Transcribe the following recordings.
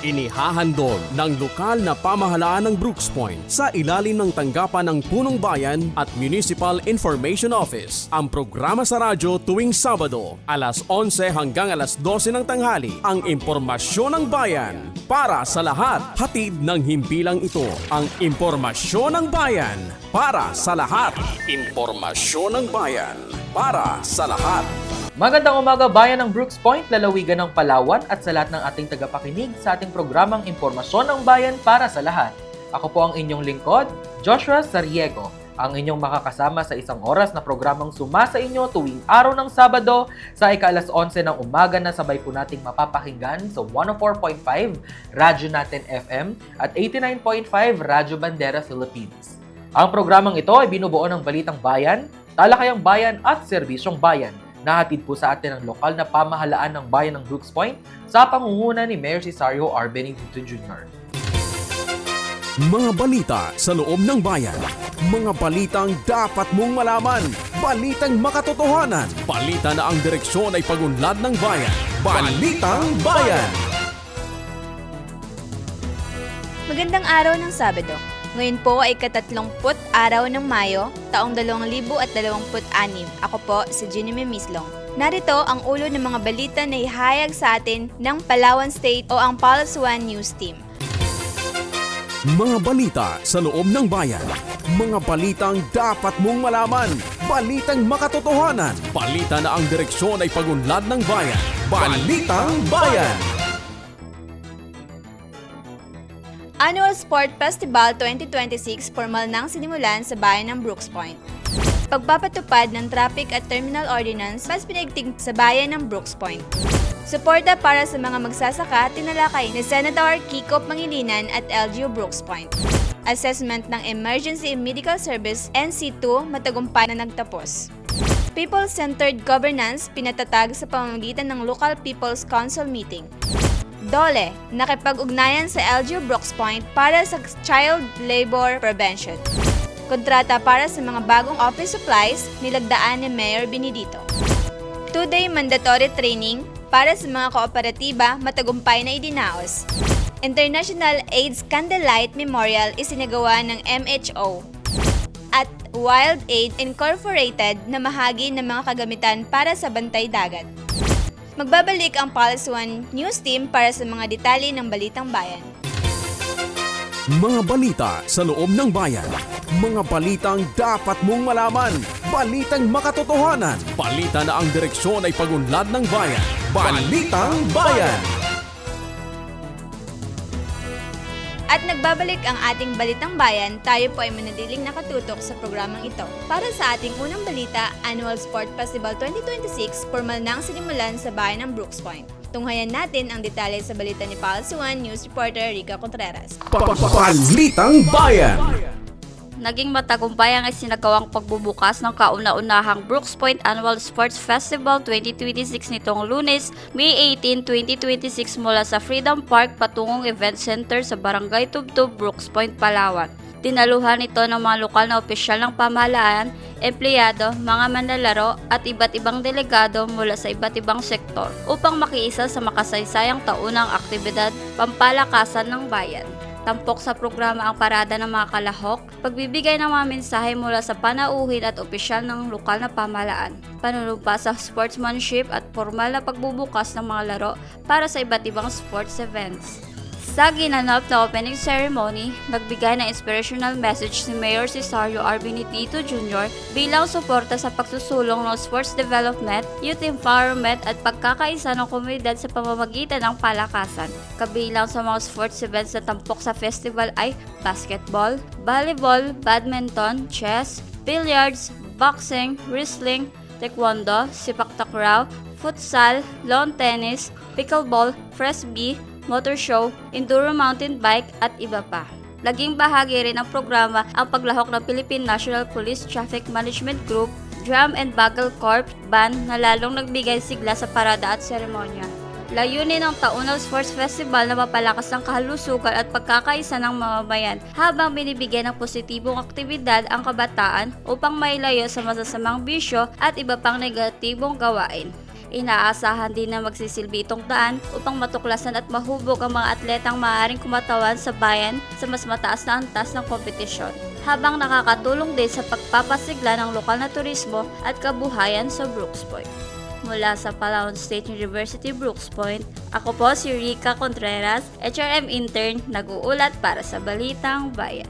Inihahandog ng lokal na pamahalaan ng Brooks Point sa ilalim ng tanggapan ng Punong Bayan at Municipal Information Office ang programa sa radyo tuwing Sabado, alas 11 hanggang alas 12 ng tanghali, ang impormasyon ng bayan para sa lahat. Hatid ng himpilang ito, ang impormasyon ng bayan para sa lahat. Impormasyon ng bayan para sa lahat. Magandang umaga bayan ng Brooks Point, lalawigan ng Palawan at sa lahat ng ating tagapakinig sa ating programang Impormasyon ng Bayan para sa lahat. Ako po ang inyong lingkod, Joshua Sariego, ang inyong makakasama sa isang oras na programang sumasa inyo tuwing araw ng Sabado sa ika-alas 11 ng umaga na sabay po nating mapapakinggan sa 104.5 Radyo Natin FM at 89.5 Radyo Bandera Philippines. Ang programang ito ay binubuo ng Balitang Bayan, Talakayang Bayan at Serbisyong Bayan. Nahatid po sa atin ang lokal na pamahalaan ng bayan ng Brooks Point sa pangunguna ni Mayor Cesario R. Benedicto Jr. Mga balita sa loob ng bayan. Mga balitang dapat mong malaman. Balitang makatotohanan. Balita na ang direksyon ay pagunlad ng bayan. Balitang Bayan! Magandang araw ng Sabado. Ngayon po ay ika-30 araw ng Mayo, taong 2026. Ako po si Ginny Mislong. Narito ang ulo ng mga balita na ihayag sa atin ng Palawan State o ang Pulse 1 News Team. Mga balita sa loob ng bayan. Mga balitang dapat mong malaman. Balitang makatotohanan. Balita na ang direksyon ay pagunlad ng bayan. Balitang Bayan! Annual Sport Festival 2026 formal nang sinimulan sa bayan ng Brooks Point. Pagpapatupad ng Traffic at Terminal Ordinance mas pinigtig sa bayan ng Brooks Point. Suporta para sa mga magsasaka tinalakay ni Senator Kiko Pangilinan at LGU Brooks Point. Assessment ng Emergency Medical Service NC2 matagumpay na nagtapos. People-centered governance pinatatag sa pamamagitan ng Local People's Council meeting. DOLE, nakipag-ugnayan sa LGU Brooks Point para sa child labor prevention. Kontrata para sa mga bagong office supplies nilagdaan ni Mayor Benedito. 2-day mandatory training para sa mga kooperatiba matagumpay na idinaos. International AIDS Candlelight Memorial isinagawa ng MHO. At Wild Aid Incorporated na mahagi ng mga kagamitan para sa bantay dagat. Magbabalik ang Pulse 1 News Team para sa mga detalye ng Balitang Bayan. Mga balita sa loob ng bayan. Mga balitang dapat mong malaman. Balitang makatotohanan. Balita na ang direksyon ay pagunlad ng bayan. Balitang Bayan! At nagbabalik ang ating Balitang Bayan, tayo po ay manatiling nakatutok sa programang ito. Para sa ating unang balita, Annual Sport Festival 2026 formal nang sinimulan sa bayan ng Brooks Point. Tunghayan natin ang detalye sa balita ni Pulse 1 News reporter Rica Contreras. Balitang Bayan! Naging matagumpay ang isinagawang pagbubukas ng kauna-unahang Brooks Point Annual Sports Festival 2026 nitong Lunes, May 18, 2026 mula sa Freedom Park patungong Event Center sa Barangay Tubtub, Brooks Point, Palawan. Dinaluhan ito ng mga lokal na opisyal ng pamahalaan, empleyado, mga manlalaro at iba't ibang delegado mula sa iba't ibang sektor upang makiisa sa makasaysayang taunang aktibidad pampalakasan ng bayan. Tampok sa programa ang parada ng mga kalahok, pagbibigay ng mga mensahe mula sa panauhin at opisyal ng lokal na pamahalaan, panunumpa sa sportsmanship at formal na pagbubukas ng mga laro para sa iba't ibang sports events. Sa ginanap na opening ceremony, nagbigay ng inspirational message si Mayor Cesario R. Benedicto Jr. bilang suporta sa pagsusulong ng sports development, youth empowerment at pagkakaisa ng komunidad sa pamamagitan ng palakasan. Kabilang sa mga sports events na tampok sa festival ay basketball, volleyball, badminton, chess, billiards, boxing, wrestling, taekwondo, sepak takraw, futsal, lawn tennis, pickleball, frisbee, motor show, enduro mountain bike at iba pa. Naging bahagi rin ng programa ang paglahok ng Philippine National Police Traffic Management Group, Drum and Bugle Corps Band na lalong nagbigay sigla sa parada at seremonya. Layunin ng Taunang Sports Festival na mapalakas ang kahalusugan at pagkakaisa ng mamamayan habang binibigyan ng positibong aktibidad ang kabataan upang mailayo sa masasamang bisyo at iba pang negatibong gawain. Inaasahan din na magsisilbi itong daan upang matuklasan at mahubog ang mga atletang maaaring kumatawan sa bayan sa mas mataas na antas ng kompetisyon, habang nakakatulong din sa pagpapasigla ng lokal na turismo at kabuhayan sa Brooks Point. Mula sa Palawan State University, Brooks Point, ako po si Rica Contreras, HRM intern, nag-uulat para sa Balitang Bayan.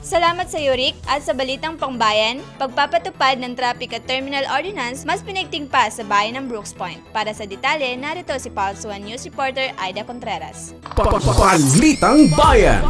Salamat sa iyo, Rick, at sa Balitang Pangbayan, pagpapatupad ng Traffic at Terminal Ordinance mas pinigting pa sa bayan ng Brooks Point. Para sa detalye, narito si Pulse 1 News reporter Aida Contreras. Balitang Bayan.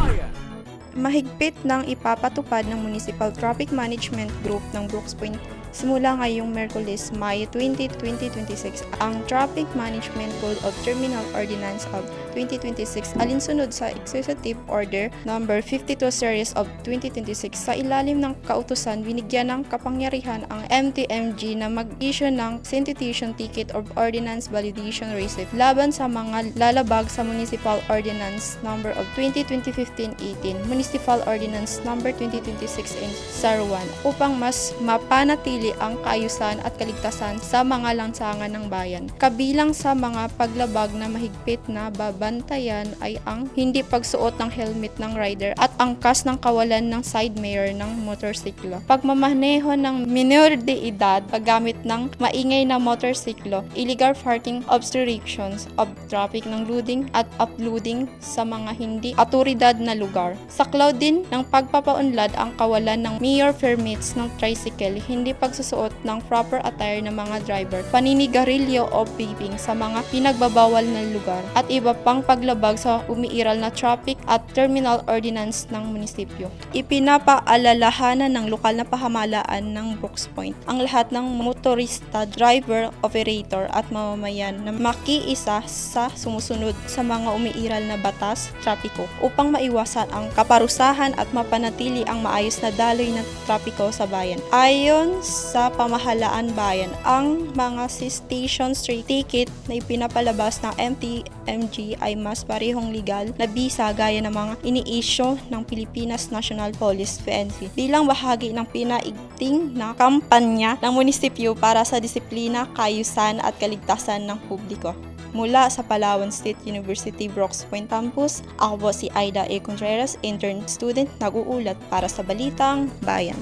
Mahigpit ng ipapatupad ng Municipal Traffic Management Group ng Brooks Point simula ngayong Miyerkules, Mayo 20, 2026 ang Traffic Management Code of Terminal Ordinance of 2026 alinsunod sa Executive Order No. 52 Series of 2026. Sa ilalim ng kautusan, binigyan ng kapangyarihan ang MTMG na mag-issue ng Citation Ticket of Ordinance Validation Receipt laban sa mga lalabag sa Municipal Ordinance No. of 2015-18, Municipal Ordinance No. 2026 in SAR1 upang mas mapanatili ang kaayusan at kaligtasan sa mga lansangan ng bayan. Kabilang sa mga paglabag na mahigpit na babantayan ay ang hindi pagsuot ng helmet ng rider at angkas ng kawalan ng side mirror ng motorsiklo, pagmamaneho ng minor de edad, paggamit ng maingay na motorsiklo, illegal parking, obstructions of traffic ng loading at uploading sa mga hindi autoridad na lugar. Saklaw din ng pagpapaunlad ang kawalan ng mirror permits ng tricycle, hindi pagsusuot ng proper attire ng mga driver, paninigarilyo o vaping sa mga pinagbabawal na lugar, at iba pang paglabag sa umiiral na traffic at terminal ordinance ng munisipyo. Ipinapaalalahanan ng lokal na pamahalaan ng Brooks Point ang lahat ng motorista, driver, operator at mamamayan na makiisa sa sumusunod sa mga umiiral na batas, trapiko upang maiwasan ang kaparusahan at mapanatili ang maayos na daloy ng trapiko sa bayan. Ayon sa pamahalaan bayan, ang mga station street ticket na ipinapalabas ng MTMG ay mas parehong legal na bisa gaya ng mga ini-issue ng Pilipinas National Police PNP bilang bahagi ng pinaigting na kampanya ng munisipyo para sa disiplina, kaayusan at kaligtasan ng publiko. Mula sa Palawan State University Brooks Point Campus, ako po si Aida A. Contreras, intern student, nag-uulat para sa Balitang Bayan.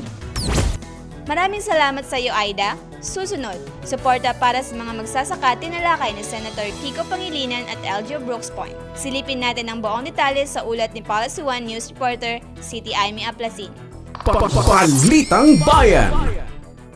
Maraming salamat sa iyo, Aida. Susunod, suporta para sa mga magsasaka tinalakay ni Senator Kiko Pangilinan at LGU Brooks Point. Silipin natin ang buong detalye sa ulat ni Policy 1 News reporter City Aimee Aplasin. Balitang Bayan.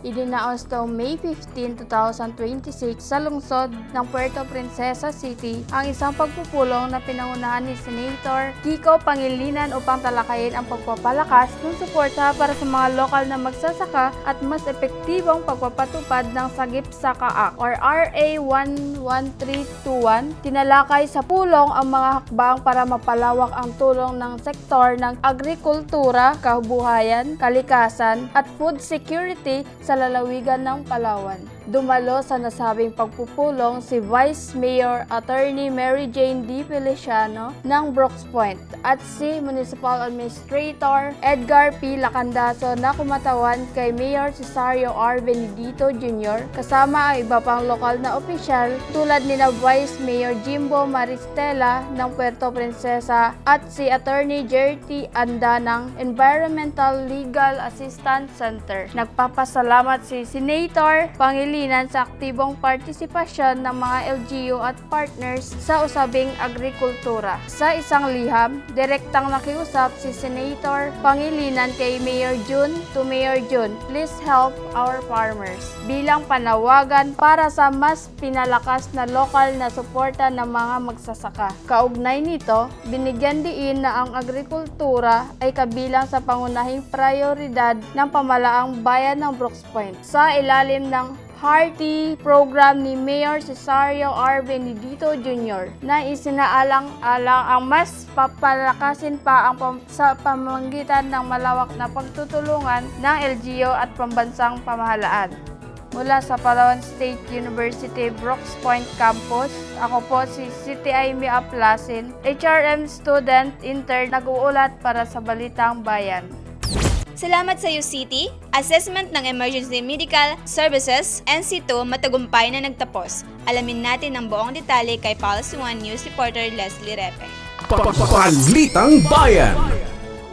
Idinaos noong May 15, 2026 sa lungsod ng Puerto Princesa City ang isang pagpupulong na pinangunahan ni Senator Kiko Pangilinan upang talakayin ang pagpapalakas ng suporta para sa mga lokal na magsasaka at mas epektibong pagpapatupad ng Sagip Saka Act or RA 11321. Tinalakay sa pulong ang mga hakbang para mapalawak ang tulong ng sektor ng agrikultura, kabuhayan, kalikasan at food security sa lalawigan ng Palawan. Dumalo sa nasabing pagpupulong si Vice Mayor Attorney Mary Jane D. Feliciano ng Brooks Point at si Municipal Administrator Edgar P. Lacandaso na kumatawan kay Mayor Cesario R. Benedito Jr. kasama ang iba pang lokal na opisyal tulad ni na Vice Mayor Jimbo Maristela ng Puerto Princesa at si Attorney Jerty Anda ng Environmental Legal Assistance Center. Nagpapasalamat si Senator Pangilinan sa aktibong partisipasyon ng mga LGU at partners sa usabing agrikultura. Sa isang liham, direktang nakiusap si Senator Pangilinan kay Mayor June to Mayor June, please help our farmers, bilang panawagan para sa mas pinalakas na lokal na suporta ng mga magsasaka. Kaugnay nito, binigyan diin na ang agrikultura ay kabilang sa pangunahing prioridad ng pamalaang bayan ng Brooks Point. Sa ilalim ng Hearty program ni Mayor Cesario R. Benedito Jr. na isinaalang-alang ang mas papalakasin pa ang sa pamamagitan ng malawak na pagtutulungan ng LGU at pambansang pamahalaan. Mula sa Palawan State University Brooks Point Campus, ako po si City Aimee Aplasin, HRM student intern, nag-uulat para sa Balitang Bayan. Salamat sa UCT, Assessment ng Emergency Medical Services, NC2 matagumpay na nagtapos. Alamin natin ang buong detalye kay Pulse 1 News reporter Leslie Repe. Balitang Bayan.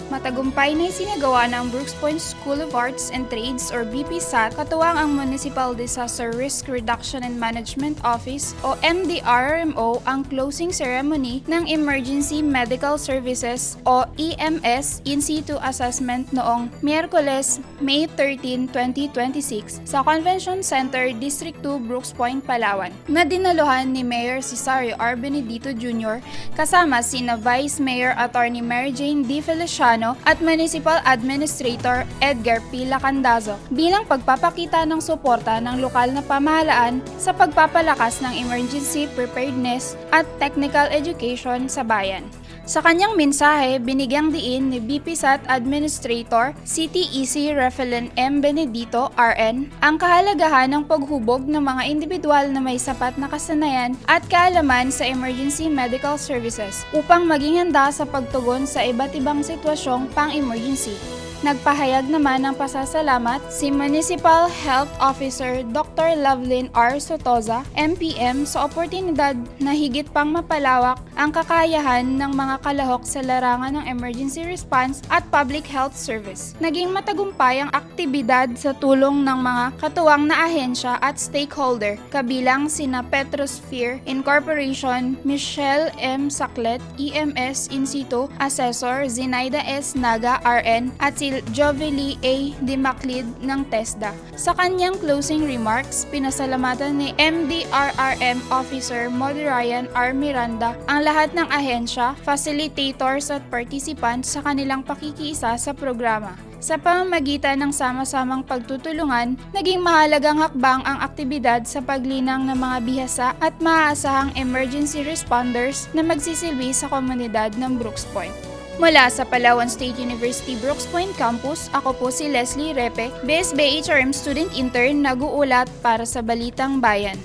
Matagumpay na isinagawa ng Brooks Point School of Arts and Trades or BPSAT katuwang ang Municipal Disaster Risk Reduction and Management Office o MDRRMO ang closing ceremony ng Emergency Medical Services o EMS in situ assessment noong Miyerkules, May 13, 2026 sa Convention Center, District 2, Brooks Point, Palawan na dinaluhan ni Mayor Cesario R. Benedito Jr. kasama sina Vice Mayor Attorney Mary Jane D. Feliciano at Municipal Administrator Edgar P. Lacandazo bilang pagpapakita ng suporta ng lokal na pamahalaan sa pagpapalakas ng emergency preparedness at technical education sa bayan. Sa kanyang mensahe, binigyang diin ni BPSAT Administrator CTEC Refelin M. Benedito, RN, ang kahalagahan ng paghubog ng mga individual na may sapat na kasanayan at kaalaman sa emergency medical services upang maging handa sa pagtugon sa iba't ibang sitwasyong pang-emergency. Nagpahayag naman ng pasasalamat si Municipal Health Officer Dr. Lovelyn R. Sotoza, MPM, sa oportunidad na higit pang mapalawak ang kakayahan ng mga kalahok sa larangan ng emergency response at public health service. Naging matagumpay ang aktibidad sa tulong ng mga katuwang na ahensya at stakeholder, kabilang sina Petrosphere Incorporation, Michelle M. Saclet, EMS in situ, Assessor Zenaida S. Naga, RN, at si Jovely A. Dimaclid ng TESDA. Sa kanyang closing remarks, pinasalamatan ni MDRRM Officer Molly Ryan R. Miranda ang lahat ng ahensya, facilitators at participants sa kanilang pakikiisa sa programa. Sa pamamagitan ng sama-samang pagtutulungan, naging mahalagang hakbang ang aktibidad sa paglinang ng mga bihasa at maaasahang emergency responders na magsisilbi sa komunidad ng Brooks Point. Mula sa Palawan State University Brooks Point Campus, ako po si Leslie Repe, BSB HRM Student Intern, nag-uulat para sa Balitang Bayan.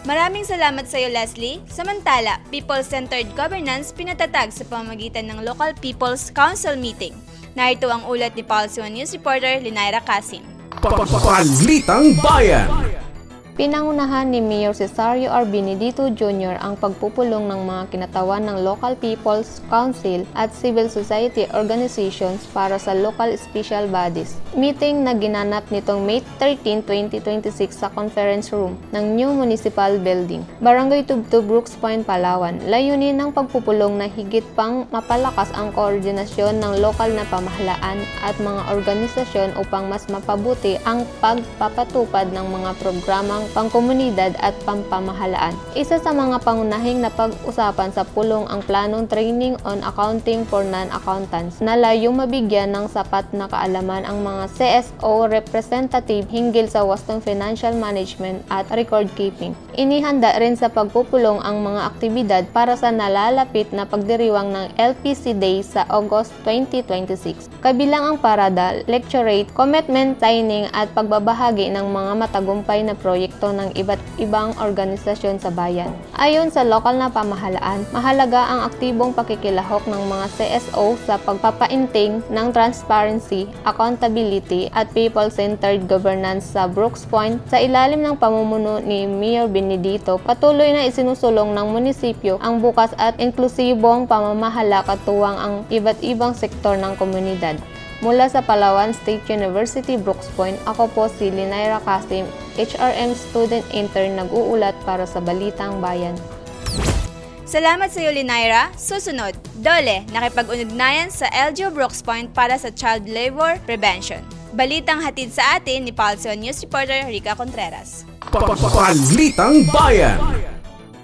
Maraming salamat sa iyo, Leslie. Samantala, People-Centered Governance pinatatag sa pamamagitan ng Local People's Council Meeting. Narito ang ulat ni Pulse 1 News reporter Linaira Casim. Balitang Bayan. Pinangunahan ni Mayor Cesario R. Benedito Jr. ang pagpupulong ng mga kinatawan ng Local People's Council at civil society organizations para sa local special bodies. Meeting na ginanap nitong May 13, 2026 sa conference room ng New Municipal Building, Barangay Tubtub, Brooks Point, Palawan. Layunin ng pagpupulong na higit pang mapalakas ang koordinasyon ng lokal na pamahalaan at mga organisasyon upang mas mapabuti ang pagpapatupad ng mga programang pangkomunidad at pampamahalaan. Isa sa mga pangunahing napag-usapan sa pulong ang planong training on accounting for non-accountants na layong mabigyan ng sapat na kaalaman ang mga CSO representative hinggil sa wastong financial management at record keeping. Inihanda rin sa pagpupulong ang mga aktibidad para sa nalalapit na pagdiriwang ng LPC Day sa August 2026. Kabilang ang parada, lecturate, commitment signing at pagbabahagi ng mga matagumpay na proyekto ng iba't ibang organisasyon sa bayan. Ayon sa lokal na pamahalaan, mahalaga ang aktibong pakikilahok ng mga CSO sa pagpapainting ng transparency, accountability at people-centered governance sa Brooks Point. Sa ilalim ng pamumuno ni Mayor Benedito, patuloy na isinusulong ng munisipyo ang bukas at inklusibong pamamahala katuwang ang iba't ibang sektor ng komunidad. Mula sa Palawan State University, Brooks Point, ako po si Linaira Casim, HRM Student Intern, nag-uulat para sa Balitang Bayan. Salamat sa iyo, Linaira. Susunod, Dole, nakipag-ugnayan sa LGU Brooks Point para sa child labor prevention. Balitang hatid sa atin ni Pulse 1 News reporter Rica Contreras. Balitang Bayan.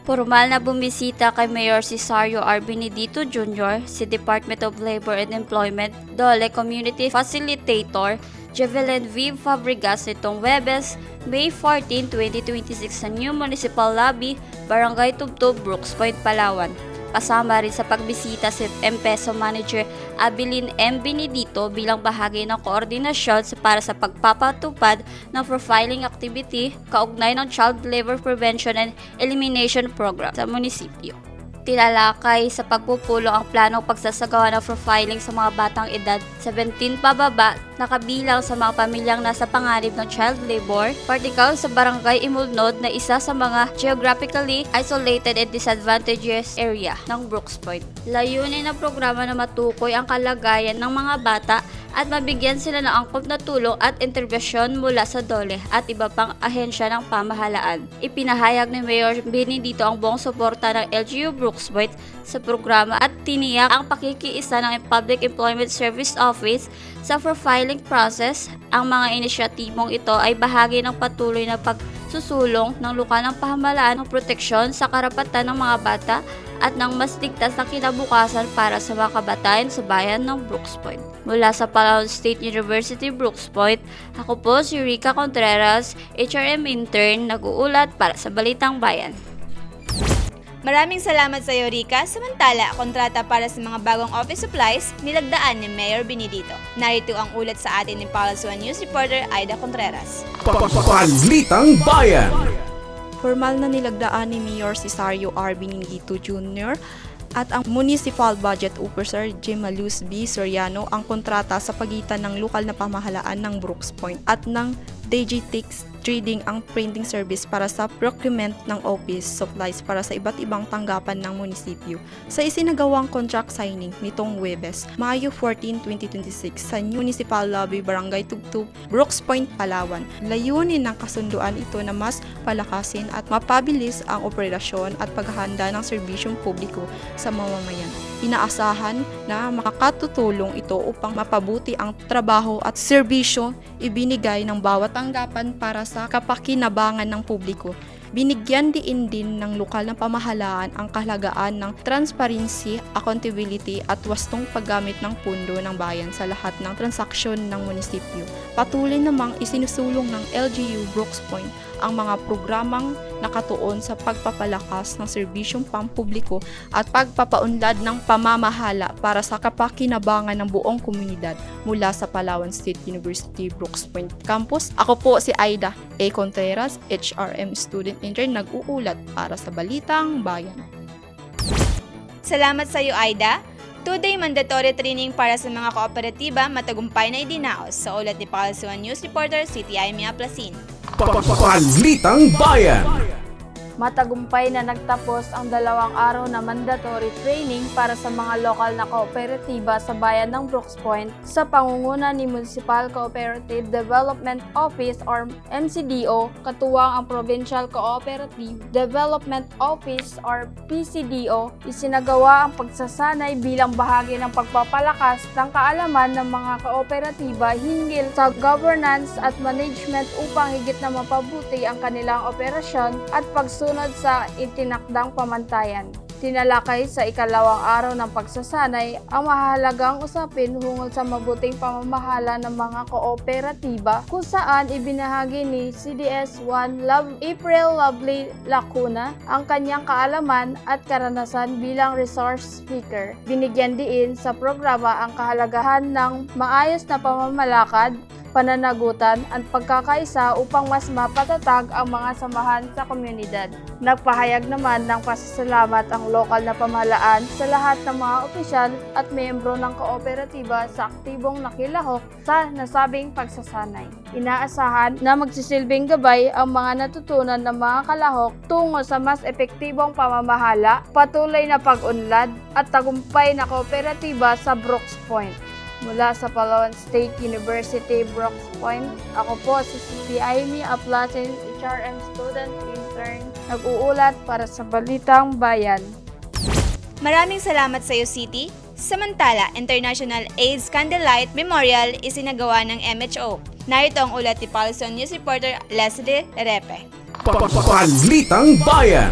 Formal na bumisita kay Mayor Cesario R. Benedito Jr. si Department of Labor and Employment, DOLE Community Facilitator, Jevelyn V. Fabregas nitong Webes, May 14, 2026 sa New Municipal Lobby, Barangay Tubtub, Brooks Point, Palawan. Kasama rin sa pagbisita si M-Peso Manager Abilin M. Benedito bilang bahagi ng koordinasyon para sa pagpapatupad ng profiling activity kaugnay ng Child Labor Prevention and Elimination Program sa munisipyo. Tinalakay sa pagpupulong ang planong pagsasagawa ng profiling sa mga batang edad 17 pababa na kabilang sa mga pamilyang nasa panganib ng child labor, particular sa Barangay Imulnod na isa sa mga geographically isolated and disadvantaged area ng Brooks Point. Layunin ng programa na matukoy ang kalagayan ng mga bata at mabigyan sila ng angkop na tulong at interbensyon mula sa DOLE at iba pang ahensya ng pamahalaan. Ipinahayag ni Mayor Benedito ang buong suporta ng LGU Brooks Point sa programa at tiniyak ang pakikiisa ng Public Employment Service Office sa profiling process. Ang mga inisyatibong ito ay bahagi ng patuloy na pagsusulong ng lokal ng pamahalaan ng proteksyon sa karapatan ng mga bata at ng mas ligtas na kinabukasan para sa mga kabataan sa bayan ng Brooks Point. Mula sa Palawan State University, Brooks Point, ako po si Rica Contreras, HRM intern, nag-uulat para sa Balitang Bayan. Maraming salamat sa iyo, Rica. Samantala, kontrata para sa mga bagong office supplies nilagdaan ni Mayor Benedito. Narito ang ulat sa atin ni Palace One News reporter Aida Contreras. Balitang Bayan. Formal na nilagdaan ni Mayor Cesario R. Benedito Jr. at ang Municipal Budget Officer Gemaluz B. Soriano ang kontrata sa pagitan ng lokal na pamahalaan ng Brooks Point at ng Digitex Trading ang printing service para sa procurement ng office supplies para sa iba't ibang tanggapan ng munisipyo. Sa isinagawang contract signing nitong Huwebes, Mayo 14, 2026 sa Municipal Lobby, Barangay Tugtog, Brooks Point, Palawan. Layunin ng kasunduan ito na mas palakasin at mapabilis ang operasyon at paghahanda ng serbisyong publiko sa mamamayan. Inaasahan na makakatutulong ito upang mapabuti ang trabaho at serbisyo ibinigay ng bawat tanggapan para sa kapakinabangan ng publiko. Binigyan din ng lokal na pamahalaan ang kahalagaan ng transparency, accountability at wastong paggamit ng pundo ng bayan sa lahat ng transaksyon ng munisipyo. Patuloy namang isinusulong ng LGU Brooks Point ang mga programang nakatuon sa pagpapalakas ng serbisyong pampubliko at pagpapaunlad ng pamamahala para sa kapakinabangan ng buong komunidad mula sa Palawan State University Brooks Point Campus. Ako po si Aida A. Contreras, HRM student intern, nag-uulat para sa Balitang Bayan. Salamat sa iyo, Aida. 2-day mandatory training para sa mga kooperatiba matagumpay na idinaos sa ulat ni Palace One News reporter City Aimee Aplacin. Balitang Bayan. Matagumpay na nagtapos ang 2 araw na mandatory training para sa mga lokal na kooperatiba sa bayan ng Brooks Point sa pangunguna ni Municipal Cooperative Development Office or MCDO, katuwang ang Provincial Cooperative Development Office or PCDO. Isinagawa ang pagsasanay bilang bahagi ng pagpapalakas ng kaalaman ng mga kooperatiba hinggil sa governance at management upang higit na mapabuti ang kanilang operasyon at pagsunod sa itinakdang pamantayan. Tinalakay sa 2nd araw ng pagsasanay ang mahalagang usapin hungol sa mabuting pamamahala ng mga kooperatiba kung saan ibinahagi ni CDS-1 April Lovely Lacuna ang kanyang kaalaman at karanasan bilang resource speaker. Binigyan diin sa programa ang kahalagahan ng maayos na pamamalakad, pananagutan at pagkakaisa upang mas mapatatag ang mga samahan sa komunidad. Nagpahayag naman ng pasasalamat ang lokal na pamahalaan sa lahat ng mga opisyal at miyembro ng kooperatiba sa aktibong nakilahok sa nasabing pagsasanay. Inaasahan na magsisilbing gabay ang mga natutunan ng mga kalahok tungo sa mas epektibong pamamahala, patuloy na pag-unlad at tagumpay na kooperatiba sa Brooks Point. Mula sa Palawan State University, Brooks Point, ako po si City Aimee Aplacin, HRM student intern, nag-uulat para sa Balitang Bayan. Maraming salamat sa iyo, City. Samantala, International AIDS Candlelight Memorial isinagawa ng MHO. Narito ang ulat ni Palace One News reporter Leslie Repe. Balitang Bayan.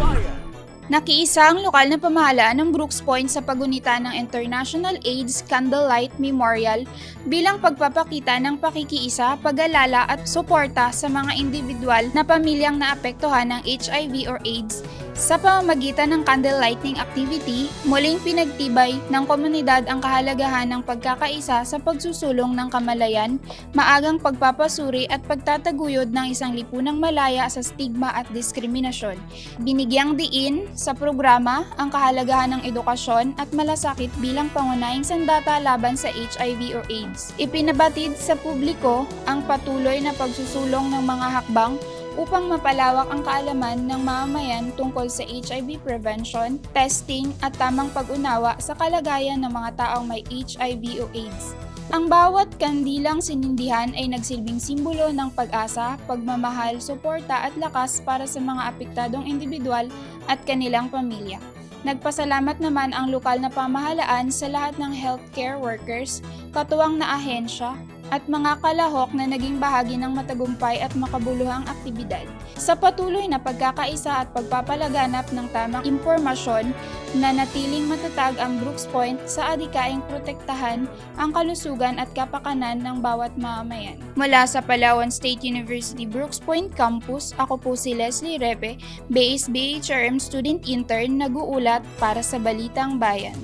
Nakiisa ang lokal na pamahalaan ng Brooks Point sa paggunita ng International AIDS Candlelight Memorial bilang pagpapakita ng pakikiisa, pag-alala at suporta sa mga individual na pamilyang naapektuhan ng HIV or AIDS Sa pamamagitan ng candle lighting activity, muling pinagtibay ng komunidad ang kahalagahan ng pagkakaisa sa pagsusulong ng kamalayan, maagang pagpapasuri at pagtataguyod ng isang lipunang malaya sa stigma at diskriminasyon. Binigyang diin sa programa ang kahalagahan ng edukasyon at malasakit bilang pangunahing sandata laban sa HIV o AIDS. Ipinabatid sa publiko ang patuloy na pagsusulong ng mga hakbang upang mapalawak ang kaalaman ng mamamayan tungkol sa HIV prevention, testing at tamang pag-unawa sa kalagayan ng mga taong may HIV o AIDS. Ang bawat kandilang sinindihan ay nagsilbing simbolo ng pag-asa, pagmamahal, suporta at lakas para sa mga apektadong individual at kanilang pamilya. Nagpasalamat naman ang lokal na pamahalaan sa lahat ng healthcare workers, katuwang na ahensya, at mga kalahok na naging bahagi ng matagumpay at makabuluhang aktibidad. Sa patuloy na pagkakaisa at pagpapalaganap ng tamang impormasyon, na natiling matatag ang Brooks Point sa adikaing protektahan ang kalusugan at kapakanan ng bawat mamamayan. Mula sa Palawan State University Brooks Point Campus, ako po si Leslie Repe, BASE BHRM Student Intern, nag-uulat para sa Balitang Bayan.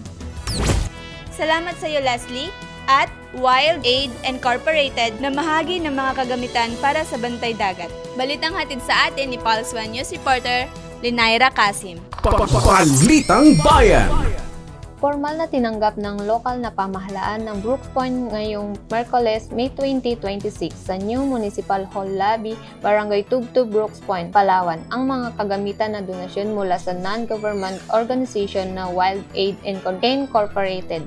Salamat sa iyo, Leslie, at Wild Aid Incorporated na mahagi ng mga kagamitan para sa bantay dagat. Balitang hatid sa atin ni Pulse 1 News reporter Linaira Kasim. Balitang Bayan. Formal na tinanggap ng lokal na pamahalaan ng Brooks Point ngayong Miyerkules, May 2026 sa New Municipal Hall Lobby, Barangay Tubtub, Brooks Point, Palawan, ang mga kagamitan na donasyon mula sa non-government organization na Wild Aid Incorporated.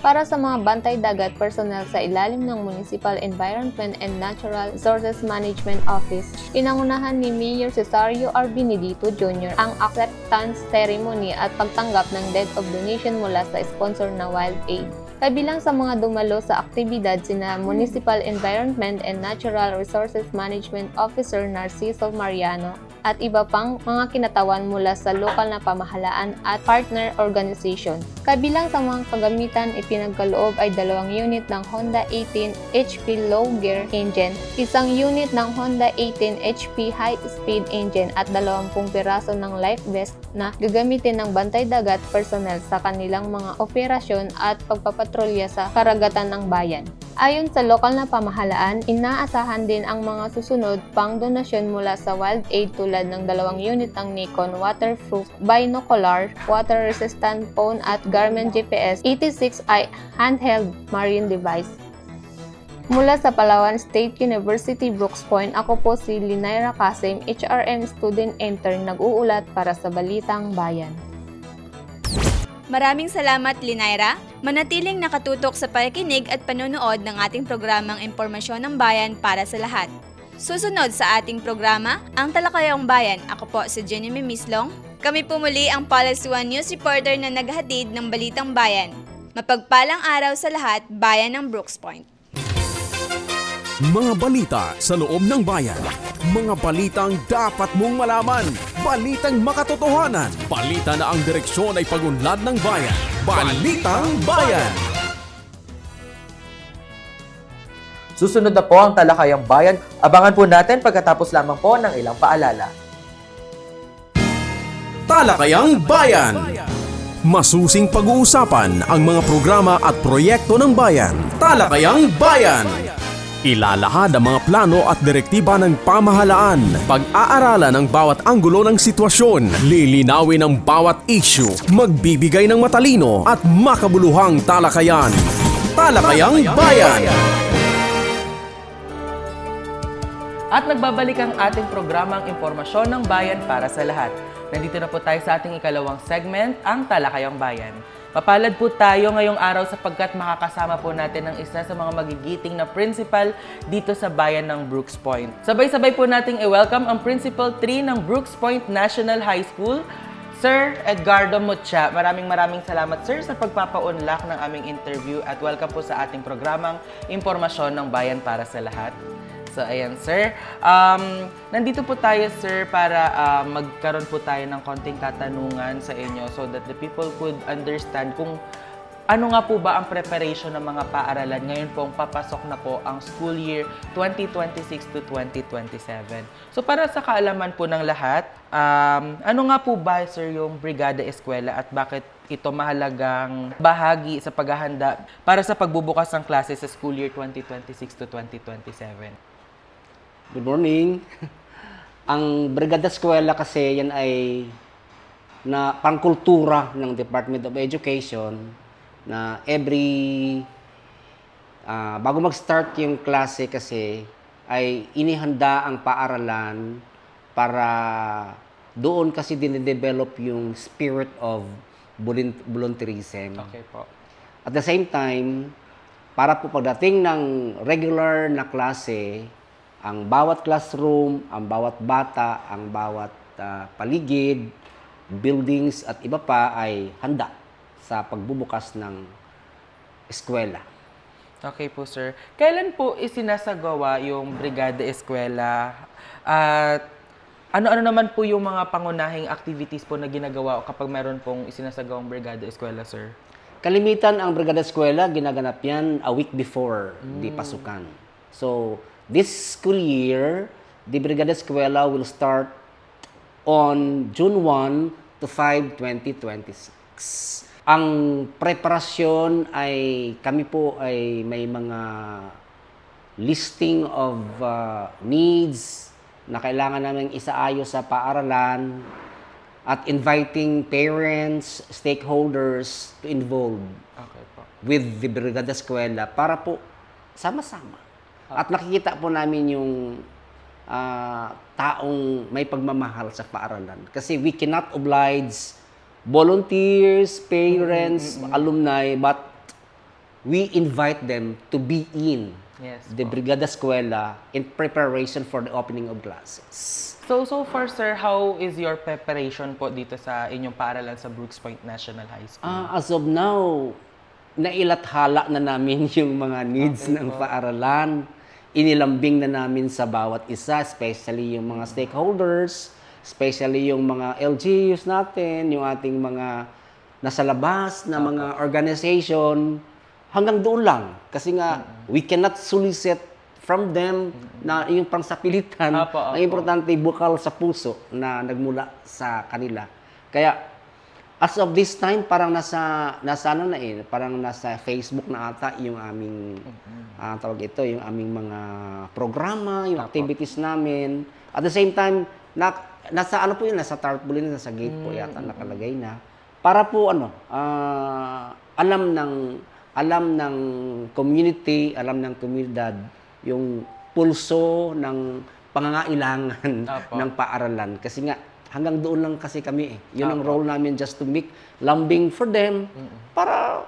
Para sa mga bantay dagat personnel sa ilalim ng Municipal Environment and Natural Resources Management Office, pinangunahan ni Mayor Cesario R. Benedito Jr. ang acceptance ceremony at pagtanggap ng deed of donation mula sa sponsor na Wild Aid. Kabilang sa mga dumalo sa aktibidad sina Municipal Environment and Natural Resources Management Officer Narciso Mariano at iba pang mga kinatawan mula sa lokal na pamahalaan at partner organization. Kabilang sa mga kagamitan ipinagkaloob ay 2 unit ng Honda 18 HP low gear engine, 1 unit ng Honda 18 HP high speed engine at 20 piraso ng life vest na gagamitin ng bantay dagat personnel sa kanilang mga operasyon at pagpapatrolya sa karagatan ng bayan. Ayon sa lokal na pamahalaan, inaasahan din ang mga susunod pang donasyon mula sa Wild Aid tulad ng 2 unit ng Nikon waterproof binocular, water-resistant phone at Garmin GPS 86i handheld marine device. Mula sa Palawan State University Brooks Point, ako po si Linaira Kasim, HRM Student Intern, nag-uulat para sa Balitang Bayan. Maraming salamat, Linaira. Manatiling nakatutok sa pakikinig at panonood ng ating programang Impormasyon ng Bayan para sa lahat. Susunod sa ating programa, ang Talakayang Bayan. Ako po si Jenny Mislong. Kami po muli ang Pulse 1 News reporter na naghahatid ng Balitang Bayan. Mapagpalang araw sa lahat, bayan ng Brooks Point. Mga balita sa loob ng bayan. Mga balitang dapat mong malaman. Balitang makatotohanan. Balita na ang direksyon ay pag-unlad ng bayan. Balitang Bayan. Susunod na po ang Talakayang Bayan. Abangan po natin pagkatapos lamang po ng ilang paalala. Talakayang Bayan. Masusing pag-uusapan ang mga programa at proyekto ng bayan. Talakayang Bayan. Ilalahad ang mga plano at direktiba ng pamahalaan. Pag-aaralan ang bawat anggulo ng sitwasyon. Lilinawin ang bawat issue. Magbibigay ng matalino at makabuluhang talakayan. Talakayang Bayan. At nagbabalik ang ating programang Impormasyon ng Bayan para sa lahat. Nandito na po tayo sa ating ikalawang segment, ang Talakayang Bayan. Mapalad po tayo ngayong araw sapagkat makakasama po natin ang isa sa mga magigiting na principal dito sa bayan ng Brooks Point. Sabay-sabay po nating i-welcome ang Principal 3 ng Brooks Point National High School, Sir Edgardo Mucha. Maraming salamat, Sir, sa pagpapaunlak ng aming interview at welcome po sa ating programang Impormasyon ng Bayan para sa lahat. So, ayan, Sir. Nandito po tayo, Sir, para magkaroon po tayo ng konting katanungan sa inyo so that the people could understand kung ano nga po ba ang preparation ng mga paaralan ngayon pong papasok na po ang school year 2026 to 2027? So para sa kaalaman po ng lahat, ano nga po ba, sir, yung Brigada Eskwela at bakit ito mahalagang bahagi sa paghahanda para sa pagbubukas ng klase sa school year 2026 to 2027? Good morning. Ang Brigada Eskwela kasi yan ay na pangkultura ng Department of Education na bago mag-start yung klase kasi ay inihanda ang paaralan para doon kasi dinidevelop yung spirit of volunteerism. Okay po. At the same time, para po pagdating ng regular na klase, ang bawat classroom, ang bawat bata, ang bawat paligid, buildings at iba pa ay handa sa pagbubukas ng eskwela. Okay po, sir. Kailan po isinasagawa yung Brigada Eskwela? At ano-ano naman po yung mga pangunahing activities po na ginagawa kapag meron pong isinasagawang Brigada Eskwela, sir? Kalimitan ang Brigada Eskwela, ginaganap yan a week before the pasukan. So, this school year, the Brigada Eskwela will start on June 1 to 5, 2026. Ang preparasyon ay kami po ay may mga listing of needs na kailangan namin isaayos sa paaralan at inviting parents, stakeholders to involve Okay po. with the Brigada Eskwela para po sama-sama. At nakikita po namin yung taong may pagmamahal sa paaralan. Kasi we cannot oblige volunteers, parents, alumni, but we invite them to be in Yes the po. Brigada Eskwela in preparation for the opening of classes. So far, sir, how is your preparation po dito sa inyong paaralan sa Brooks Point National High School? As of now, nailathala na namin yung mga needs ng paaralan. Inilambing na namin sa bawat isa, especially yung mga stakeholders, especially yung mga LGUs natin, yung ating mga nasa labas na mga organization, hanggang doon lang. Kasi nga, we cannot solicit from them na yung pangsapilitan. Ang importante, bukal sa puso na nagmula sa kanila. Kaya, as of this time, parang parang nasa Facebook na ata yung aming, tawag ito, yung aming mga programa, yung activities namin. At the same time, nasa nasa tarpaulin, nasa gate po yata nakalagay na. Para po alam ng community, alam ng komunidad yung pulso ng pangangailangan ng paaralan. Kasi nga, hanggang doon lang kasi kami eh. Yun ang role namin, just to make lambing for them para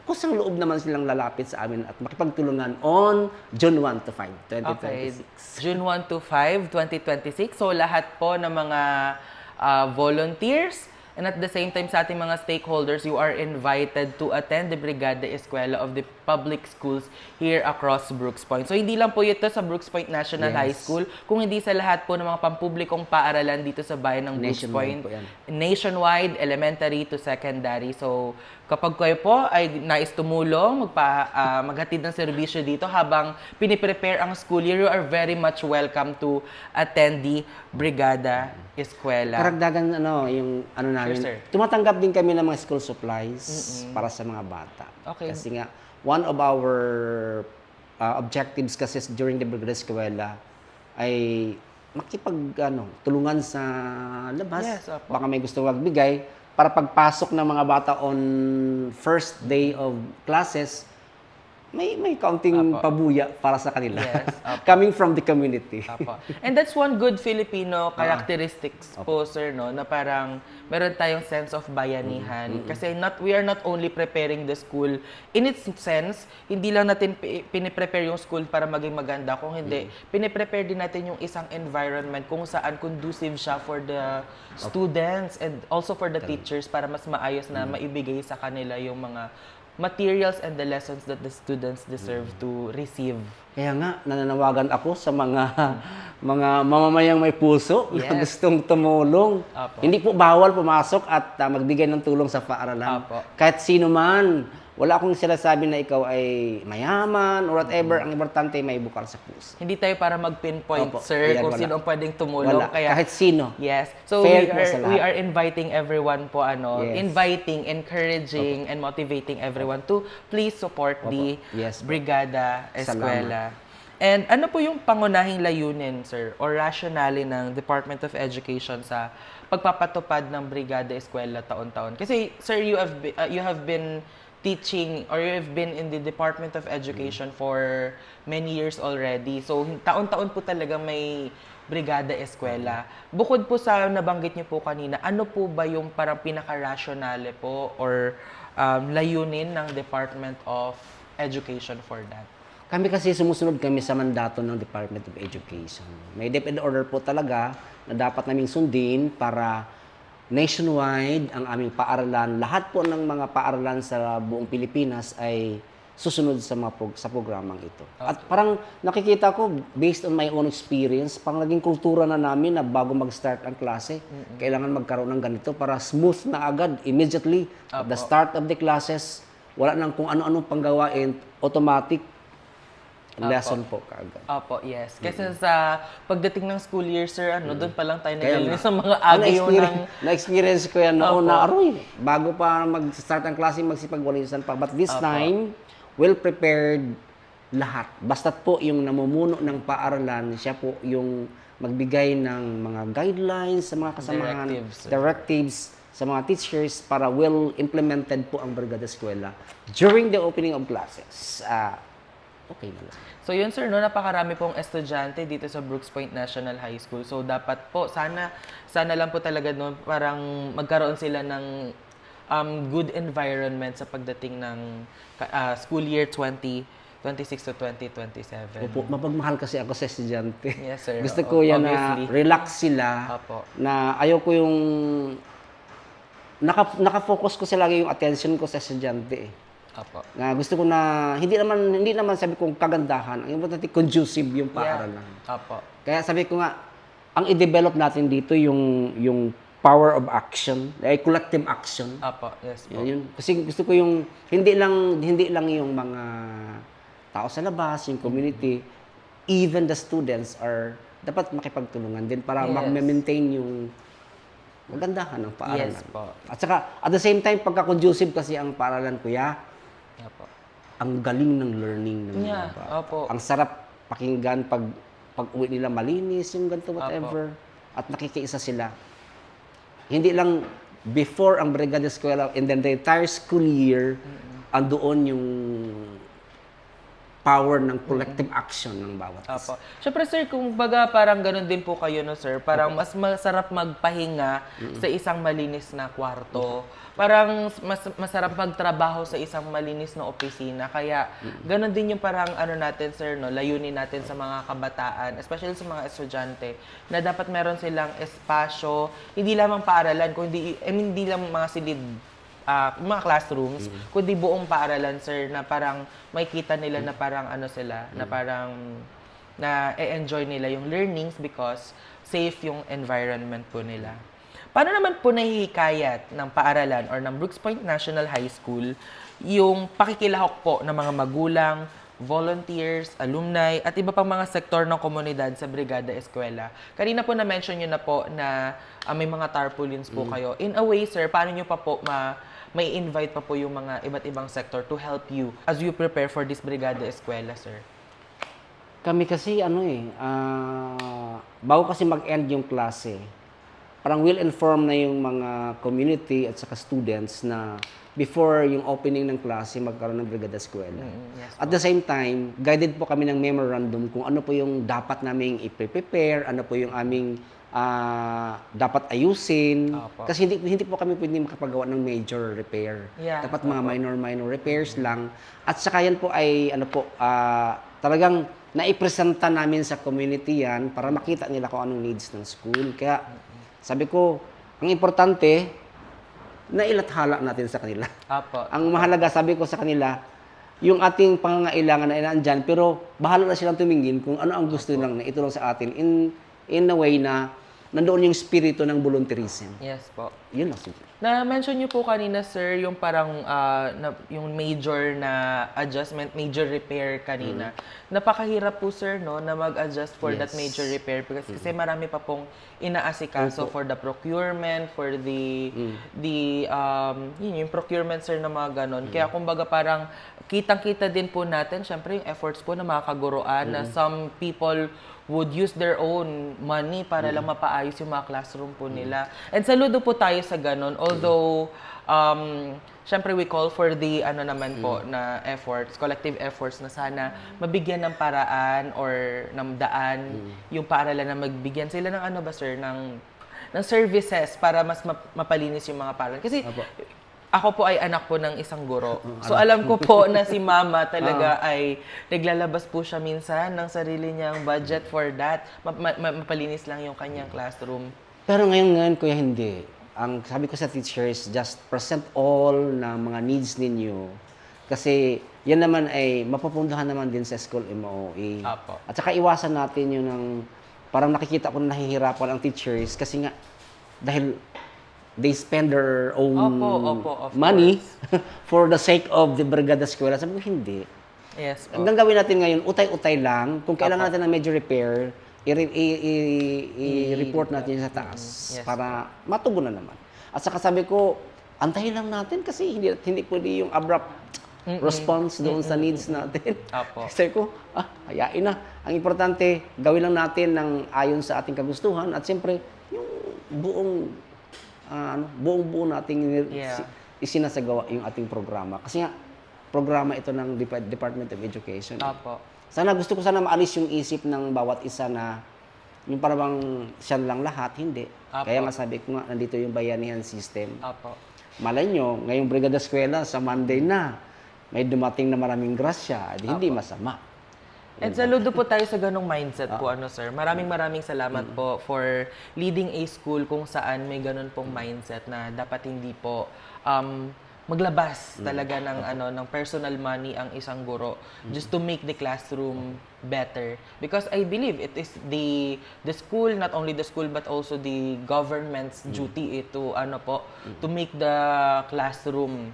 kusang loob naman silang lalapit sa amin at makipagtulungan on June 1 to 5, 2026. Okay. June 1 to 5, 2026. So lahat po ng mga volunteers and at the same time sa ating mga stakeholders, you are invited to attend the Brigada Eskwela of the public schools here across Brooks Point. So hindi lang po ito sa Brooks Point National High School, kung hindi sa lahat po ng mga pampublikong paaralan dito sa bayan ng Brooks Point. Nationwide, elementary to secondary. So kapag kayo po ay nais tumulong, maghatid ng serbisyo dito habang piniprepare ang school year, you are very much welcome to attend the Brigada Eskwela. Karagdagan yung namin, Sure, sir. tumatanggap din kami ng mga school supplies para sa mga bata. Okay. Kasi nga, one of our objectives kasi during the Brigada Eskwela ay tulungan sa labas. Yes, opo. Baka may gusto magbigay para pagpasok ng mga bata on first day of classes, may kaunting pabuya para sa kanila. Yes, opo. Coming from the community. Apo. And that's one good Filipino characteristics po, sir, no, na parang meron tayong sense of bayanihan. Kasi we are not only preparing the school in its sense, hindi lang natin piniprepare yung school para maging maganda, kung hindi, piniprepare din natin yung isang environment kung saan conducive siya for the students and also for the teachers para mas maayos na maibigay sa kanila yung mga materials and the lessons that the students deserve to receive. Kaya nga, nananawagan ako sa mga mamamayang may puso na gustong tumulong. Apo. Hindi po bawal pumasok at magbigay ng tulong sa paaralan. Apo. Kahit sino man, Wala akong sinasabi na ikaw ay mayaman or whatever. Ang importante, may bukal sa puso. Hindi tayo para mag-pinpoint, Opo. sir, Ayan, kung wala. sino ang pwedeng tumulong. Wala. Kaya, Kahit sino. yes. So Fair we po sa lahat. are inviting everyone po Yes. inviting, encouraging and motivating everyone to please support the Yes po. Brigada Eskwela. And ano po yung pangunahing layunin, sir, or rationale ng Department of Education sa pagpapatupad ng Brigada Eskwela taon-taon? Kasi, sir, you have been teaching or you have been in the Department of Education for many years already. So, taon-taon po talaga may Brigada Eskwela. Bukod po sa nabanggit niyo po kanina, ano po ba yung parang pinaka-rationale po or layunin ng Department of Education for that? Kami kasi sumusunod kami sa mandato ng Department of Education. May DepEd order po talaga na dapat naming sundin para nationwide ang aming paaralan. Lahat po ng mga paaralan sa buong Pilipinas ay susunod sa sa programang ito. At parang nakikita ko, based on my own experience, parang naging kultura na namin na bago mag-start ang klase, kailangan magkaroon ng ganito para smooth na agad, immediately, at the start of the classes, wala nang kung ano-anong panggawain, automatic lesson po kaagad. Opo, yes. Kasi sa pagdating ng school year, sir, doon pa lang tayo Kaya nagalinis nga. sa mga agyo ng... Na-experience ko yan noon Opo. na aroy. Bago pa mag-start ang klase, magsipagwalisan pa. But this time, well prepared lahat. Basta't po yung namumuno ng paaralan, siya po yung magbigay ng mga guidelines sa mga kasamahan, directives sa mga teachers para well implemented po ang Brigada Eskwela during the opening of classes. Okay na lang. So yun, sir, napakarami pong estudyante dito sa Brooks Point National High School. So dapat po, sana lang po talaga parang magkaroon sila ng good environment sa pagdating ng school year 2026 to 2027. Opo, mapagmahal kasi ako sa estudyante. Yes, sir. Gusto ko yan Obviously. na relax sila, Opo. na ayaw ko yung nakafocus ko sa lagi yung attention ko sa estudyante. Opo. Na gusto ko na hindi naman sabi kong kagandahan, ang importante conducive yung paaralan. Opo. Kaya sabi ko nga, ang i-develop natin dito yung power of action, collective action. Opo, yes po. Yun. Kasi gusto ko yung hindi lang yung mga tao sa labas, yung community, even the students are dapat makipagtulungan din para Yes. ma-maintain yung magandahan ng paaralan. Yes po. At saka at the same time pagka-conducive kasi ang paaralan, kuya, Opo. ang galing ng learning ng mga Yeah, bata. opo. Ang sarap pakinggan pag uwi nila malinis, yung ganito, whatever. At nakikiisa sila. Hindi lang before ang Brigada Eskwela and then the entire school year, andoon yung power ng collective action ng bawat isa. Opo. Siyempre, sir, kung baga parang ganun din po kayo, no, sir? Parang mas masarap magpahinga sa isang malinis na kwarto. Parang mas masarap magtrabaho sa isang malinis na opisina. Kaya ganun din yung parang natin, sir, no, layunin natin sa mga kabataan, especially sa mga estudyante, na dapat meron silang espasyo, hindi lamang paaralan, kundi hindi lang mga silid mga classrooms, kundi buong paaralan, sir, na parang makikita nila na parang na parang na-enjoy nila yung learnings because safe yung environment po nila. Paano naman po nahihikayat ng paaralan or ng Brooks Point National High School yung pakikilahok po ng mga magulang, volunteers, alumni, at iba pang mga sektor ng komunidad sa Brigada Eskwela? Kanina po na-mention nyo na po na may mga tarpaulins po kayo. In a way, sir, paano nyo pa po may invite pa po yung mga iba't ibang sector to help you as you prepare for this Brigada Eskwela, sir? Kami kasi bago kasi mag-end yung klase, parang well-informed na yung mga community at saka students na before yung opening ng klase, magkaroon ng Brigada Eskwela. Yes, At the same time, guided po kami ng memorandum kung ano po yung dapat naming i-prepare, ano po yung aming dapat ayusin. Opo. Kasi hindi po kami pwede makapagawa ng major repair. Yeah, Dapat mga minor repairs lang. At saka yan po ay talagang naipresenta namin sa community yan para makita nila kung anong needs ng school. Kaya sabi ko, ang importante, nailathala natin sa kanila. Apo. Ang mahalaga, sabi ko sa kanila, yung ating pangangailangan na nandyan, pero bahala na silang tumingin kung ano ang gusto nilang na itulong sa atin in a way na nandoon yung spirito ng volunteerism. Yes po. Yun lang simple. Na-mention niyo po kanina, sir, yung parang yung major na adjustment, major repair kanina. Napakahirap po, sir, no, na mag-adjust for that Yes. major repair kasi marami pa pong inaasikaso for the procurement, for yung procurement, sir, na mga ganon. Kaya kumbaga parang kitang-kita din po natin, syempre yung efforts po ng mga kaguruan na some people would use their own money para lang mapaayos yung mga classroom po nila. And saludo po tayo sa ganun. Although, syempre we call for the naman po na efforts, collective efforts na sana mabigyan ng paraan or ng daan yung paaralan na magbigyan sila ng sir, ng services para mas mapalinis yung mga paaralan. Kasi ako po ay anak po ng isang guro. So alam ko po na si mama talaga ay naglalabas po siya minsan ng sarili niyang budget for that. Mapalinis lang yung kanyang classroom. Pero ngayon, kuya, hindi. Ang sabi ko sa teachers, just present all na mga needs ninyo. Kasi yan naman ay mapupuntahan naman din sa school MOE. Apo. At saka iwasan natin yung parang nakikita ko na nahihirapan ang teachers kasi nga dahil they spend their own Opo, of money for the sake of the Brigada Eskwela. Sabi ko, hindi. Yes po. Ang gagawin natin ngayon, utay-utay lang. Kung kailangan natin ng major repair, i-report natin sa taas Yes. para matugunan naman. At saka sabi ko, antayin lang natin kasi hindi pwede yung abrupt response doon sa needs natin. Apo. Sabi ko, hayain na. Ang importante, gawin lang natin ng ayon sa ating kagustuhan at siyempre, yung buong-buo nating isinasagawa yung ating programa. Kasi nga, programa ito ng Department of Education. Apo. Gusto ko sana maalis yung isip ng bawat isa na yung parang siya lang lahat, hindi. Apo. Kaya nga sabi ko nga, nandito yung bayanihan system. Apo. Malay nyo, ngayong Brigada Eskwela, sa Monday na, may dumating na maraming grasya, hindi masama. And saludo po tayo sa ganong mindset po, sir. Maraming salamat po for leading a school kung saan may ganon pong mindset na dapat hindi po maglabas talaga ng personal money ang isang guro just to make the classroom better. Because I believe it is the school, not only the school but also the government's duty to to make the classroom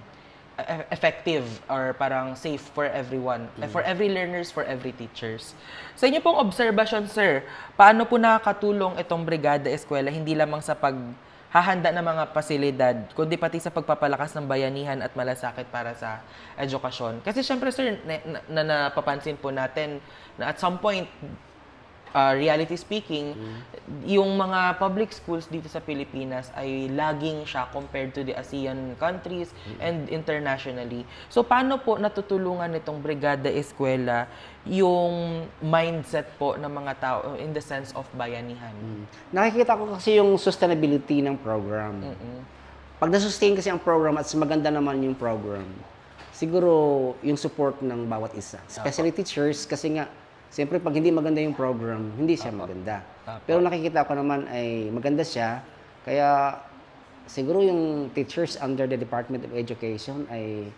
effective or parang safe for everyone, for every learners, for every teachers. Sa inyo pong obserbasyon, sir, paano po nakakatulong itong Brigada Eskwela hindi lamang sa paghahanda ng mga pasilidad, kundi pati sa pagpapalakas ng bayanihan at malasakit para sa edukasyon? Kasi syempre, sir, napapansin po natin na at some point, reality speaking, yung mga public schools dito sa Pilipinas ay laging siya compared to the ASEAN countries and internationally. So, paano po natutulungan nitong Brigada Eskwela yung mindset po ng mga tao in the sense of bayanihan? Nakikita ko kasi yung sustainability ng program. Pag nasustain kasi ang program at maganda naman yung program, siguro yung support ng bawat isa. Especially teachers kasi nga, siyempre, pag hindi maganda yung program, hindi siya maganda. Pero nakikita ko naman ay maganda siya. Kaya siguro yung teachers under the Department of Education ay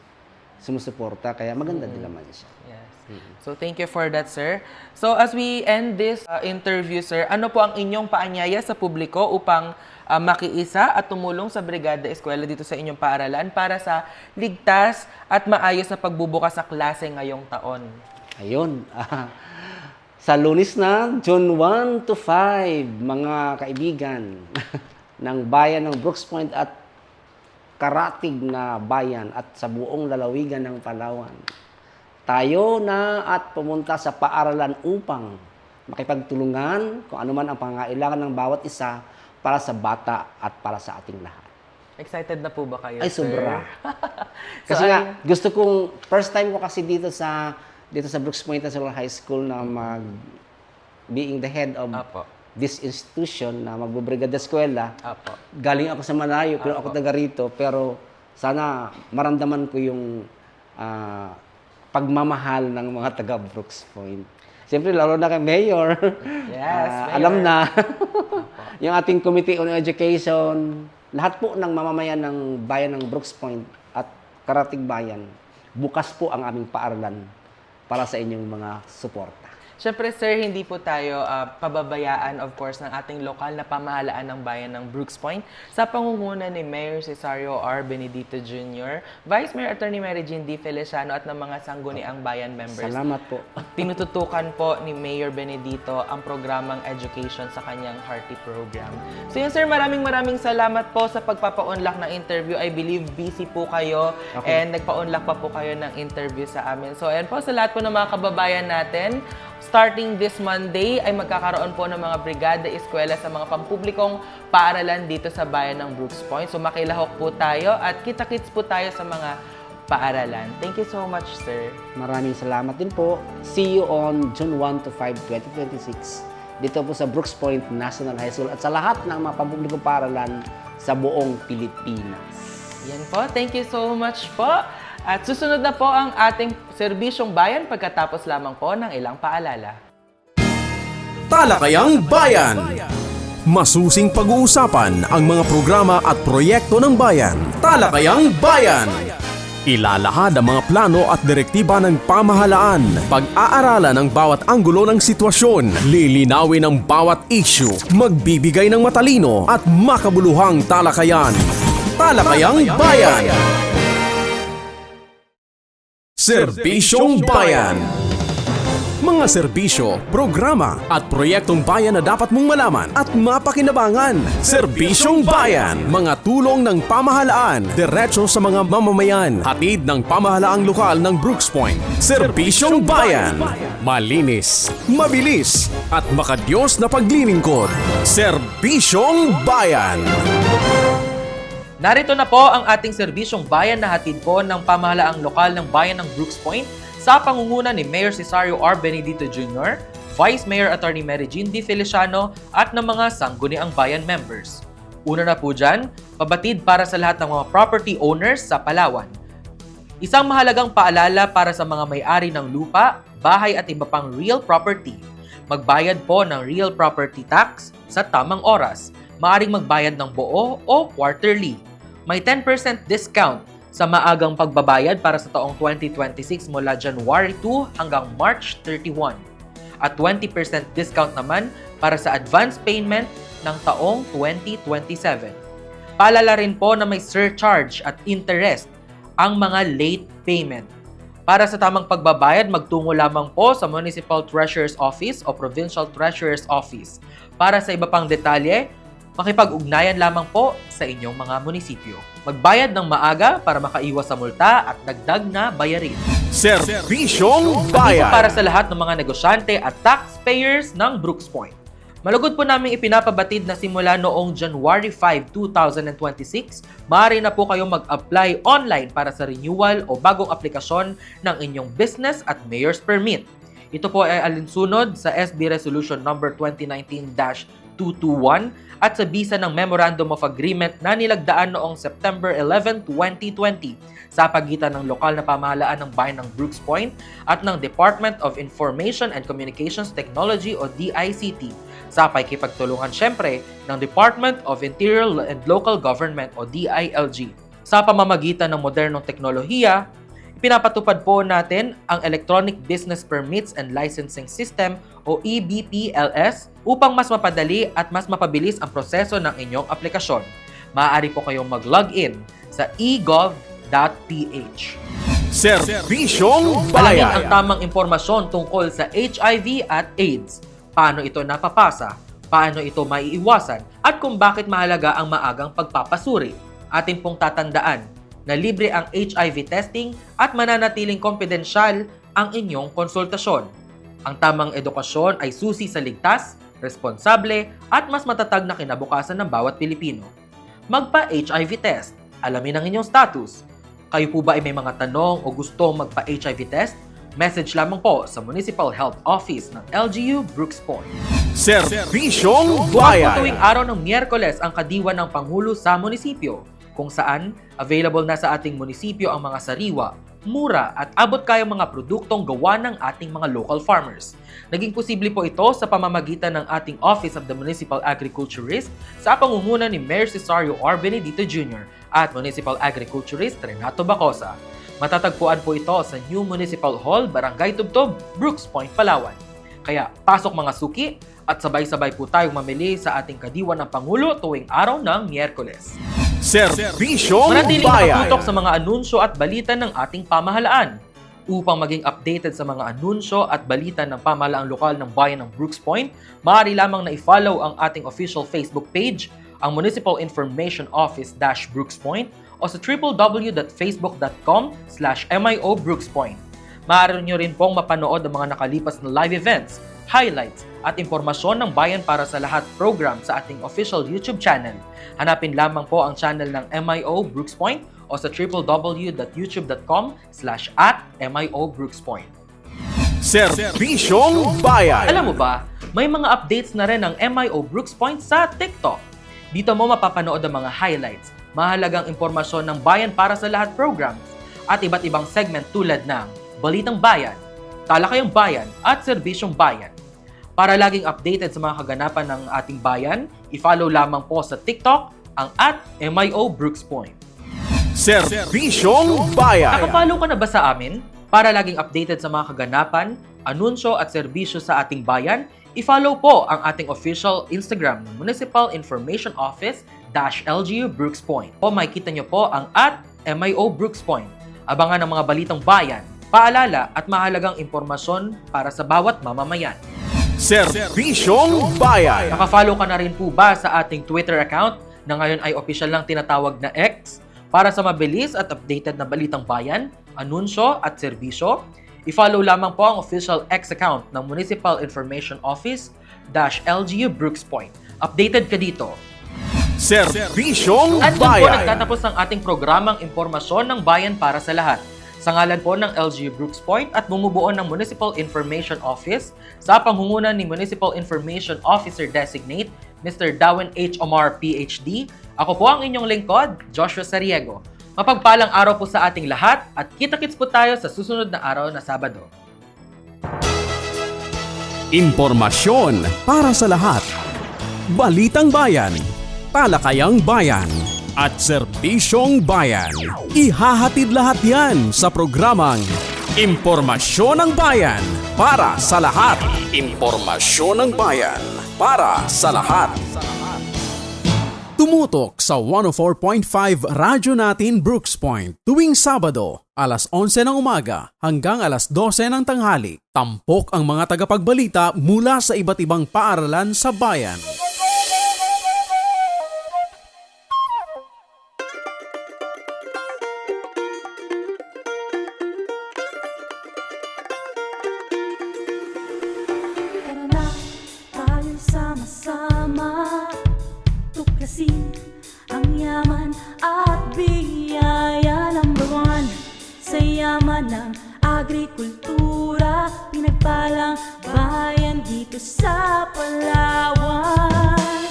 sumusuporta. Kaya maganda din naman siya. Yes. So, thank you for that, sir. So, as we end this interview, sir, ano po ang inyong paanyaya sa publiko upang makiisa at tumulong sa Brigada Eskwela dito sa inyong paaralan para sa ligtas at maayos na pagbubukas sa klase ngayong taon? Ayun. Sa Lunes na, June 1 to 5, mga kaibigan ng bayan ng Brooks Point at karatig na bayan at sa buong lalawigan ng Palawan. Tayo na at pumunta sa paaralan upang makipagtulungan kung ano man ang pangangailangan ng bawat isa para sa bata at para sa ating lahat. Excited na po ba kayo, Ay, sir? sobra. Kasi nga, gusto kong, first time ko kasi dito sa Brooks Point National High School na being the head of this institution na magbubrigada eskwela. Galing ako sa malayo, pero ako taga rito. Pero sana maramdaman ko yung pagmamahal ng mga taga Brooks Point. Siyempre, lalo na kay Mayor. Yes, Mayor. Alam na. Yung ating Committee on Education, lahat po ng mamamayan ng bayan ng Brooks Point at Karatig Bayan, bukas po ang aming paaralan para sa inyong mga suporta. Siyempre, sir, hindi po tayo pababayaan, of course, ng ating lokal na pamahalaan ng bayan ng Brooks Point sa pangunguna ni Mayor Cesario R. Benedito Jr., Vice Mayor Attorney Mary Jean D. Feliciano at ng mga sangguniang bayan members. Salamat po. Tinututukan po ni Mayor Benedito ang programang education sa kanyang Hearty program. So yun, sir, maraming salamat po sa pagpapa-unlock ng interview. I believe busy po kayo and nagpa-unlock pa po kayo ng interview sa amin. So ayan po, sa lahat po ng mga kababayan natin, starting this Monday ay magkakaroon po ng mga brigada eskwela sa mga pampublikong paaralan dito sa bayan ng Brooks Point. So makilahok po tayo at kita-kits po tayo sa mga paaralan. Thank you so much, sir. Maraming salamat din po. See you on June 1 to 5, 2026 dito po sa Brooks Point National High School at sa lahat ng mga pampublikong paaralan sa buong Pilipinas. Yan po. Thank you so much po. At susunod na po ang ating serbisyong bayan pagkatapos lamang po ng ilang paalala. Talakayang Bayan. Masusing pag-uusapan ang mga programa at proyekto ng bayan. Talakayang Bayan. Ilalahad ang mga plano at direktiba ng pamahalaan. Pag-aaralan ang bawat anggulo ng sitwasyon. Lilinawin ang bawat issue. Magbibigay ng matalino at makabuluhang talakayan. Talakayang Bayan. Serbisyong Bayan. Mga serbisyo, programa at proyektong bayan na dapat mong malaman at mapakinabangan. Serbisyong Bayan. Mga tulong ng pamahalaan, diretso sa mga mamamayan. Hatid ng pamahalaang lokal ng Brooks Point. Serbisyong Bayan. Malinis, mabilis at makadiyos na paglilingkod. Serbisyong Bayan. Narito na po ang ating serbisyong bayan na hatid po ng pamahalaang lokal ng bayan ng Brooks Point sa pangunguna ni Mayor Cesario R. Benedito Jr., Vice Mayor Attorney Mary Jean D. Feliciano at ng mga sangguniang bayan members. Una na po dyan, pabatid para sa lahat ng mga property owners sa Palawan. Isang mahalagang paalala para sa mga may-ari ng lupa, bahay at iba pang real property. Magbayad po ng real property tax sa tamang oras. Maaring magbayad ng buo o quarterly. May 10% discount sa maagang pagbabayad para sa taong 2026 mula January 2 hanggang March 31. At 20% discount naman para sa advance payment ng taong 2027. Paalala rin po na may surcharge at interest ang mga late payment. Para sa tamang pagbabayad, magtungo lamang po sa Municipal Treasurer's Office o Provincial Treasurer's Office. Para sa iba pang detalye, makipag-ugnayan lamang po sa inyong mga munisipyo. Magbayad ng maaga para makaiwas sa multa at dagdag na bayarin. Serbisyong Ito Bayan. para sa lahat ng mga negosyante at taxpayers ng Brooks Point. Malugod po namin ipinapabatid na simula noong January 5, 2026, maaari na po kayong mag-apply online para sa renewal o bagong aplikasyon ng inyong business at mayor's permit. Ito po ay alinsunod sa SB Resolution number 2019-221 at sa bisa ng Memorandum of Agreement na nilagdaan noong September 11, 2020 sa pagitan ng lokal na pamahalaan ng bayan ng Brooks Point at ng Department of Information and Communications Technology o DICT sa pakikipagtulungan syempre ng Department of Interior and Local Government o DILG. Sa pamamagitan ng modernong teknolohiya, pinapatupad po natin ang Electronic Business Permits and Licensing System o EBPLS upang mas mapadali at mas mapabilis ang proseso ng inyong aplikasyon. Maaari po kayong mag-login sa egov.ph. Serbisyong Alamin ang Bayan. tamang impormasyon tungkol sa HIV at AIDS, paano ito napapasa, paano ito maiiwasan, at kung bakit mahalaga ang maagang pagpapasuri. Atin pong tatandaan na libre ang HIV testing at mananatiling kompidensyal ang inyong konsultasyon. Ang tamang edukasyon ay susi sa ligtas, responsable at mas matatag na kinabukasan ng bawat Pilipino. Magpa-HIV test. Alamin ang inyong status. Kayo po ba ay may mga tanong o gusto magpa-HIV test? Message lamang po sa Municipal Health Office ng LGU Brooks Point. Serbisyong Tuwing tuwing Bayan. araw ng Miyerkules ang kadiwa ng Pangulo sa munisipyo, kung saan available na sa ating munisipyo ang mga sariwa, mura at abot kayang mga produktong gawa ng ating mga local farmers. Naging posible po ito sa pamamagitan ng ating Office of the Municipal Agriculturist sa pangunguna ni Mayor Cesario R. Benedito Jr. at Municipal Agriculturist Renato Bacosa. Matatagpuan po ito sa New Municipal Hall, Barangay Tubtob, Brooks Point, Palawan. Kaya pasok mga suki at sabay-sabay po tayong mamili sa ating kadiwan ng Pangulo tuwing araw ng Miyerkules. Serbisyong Manatiling bayan. nakatutok sa mga anunsyo at balita ng ating pamahalaan. Upang maging updated sa mga anunsyo at balita ng pamahalaang lokal ng bayan ng Brooks Point, maaari lamang na i-follow ang ating official Facebook page, ang Municipal Information Office-Brooks Point, o sa www.facebook.com/MIO Brooks Point. Maaari nyo rin pong mapanood ang mga nakalipas na live events, highlights, at impormasyon ng Bayan para sa Lahat program sa ating official YouTube channel. Hanapin lamang po ang channel ng MIO Brooks Point o sa www.youtube.com/@MIO Brooks Point. Serbisyong bayan. Alam mo ba, may mga updates na rin ang MIO Brooks Point sa TikTok. Dito mo mapapanood ang mga highlights, mahalagang impormasyon ng Bayan para sa Lahat programs, at iba't ibang segment tulad ng Balitang Bayan, Talakayang Bayan, at Serbisyong Bayan. Para laging updated sa mga kaganapan ng ating bayan, i-follow lamang po sa TikTok ang @MIO Brooks Point. Serbisyong bayan. Nakapollow ka na ba sa amin? Para laging updated sa mga kaganapan, anunsyo at serbisyo sa ating bayan, i-follow po ang ating official Instagram ng Municipal Information Office-LGU Brooks Point. O makikita nyo po ang @MIO Brooks Point. Abangan ang mga balitang bayan, paalala at mahalagang impormasyon para sa bawat mamamayan. Serbisyong bayan. Nakafollow ka na rin po ba sa ating Twitter account na ngayon ay opisyal lang tinatawag na X? Para sa mabilis at updated na balitang bayan, anunsyo at serbisyo, i-follow lamang po ang official X account ng Municipal Information Office-LGU Brooks Point. Updated ka dito. Serbisyong At dyan po bayan. nagtatapos ang ating programang Impormasyon ng Bayan para sa Lahat. Sa ngalan po ng LGU Brooks Point at bumubuo ng Municipal Information Office sa pangunguna ni Municipal Information Officer Designate Mr. Dawen H. Omar, PhD, ako po ang inyong lingkod, Joshua Sariego. Mapagpalang araw po sa ating lahat at kita-kits po tayo sa susunod na araw na Sabado. Impormasyon para sa lahat. Balitang Bayan, Talakayang Bayan, at Serbisyong Bayan. Ihahatid lahat yan sa programang Impormasyon ng Bayan para sa lahat. Impormasyon ng Bayan para sa lahat. Tumutok sa 104.5 Radyo Natin Brooks Point tuwing Sabado, alas 11 ng umaga hanggang alas 12 ng tanghali. Tampok ang mga tagapagbalita mula sa iba't ibang paaralan sa bayan. Tuklasin ang yaman at biyaya. Number one, sa yaman ng agrikultura, pinagpalang bayan dito sa Palawan.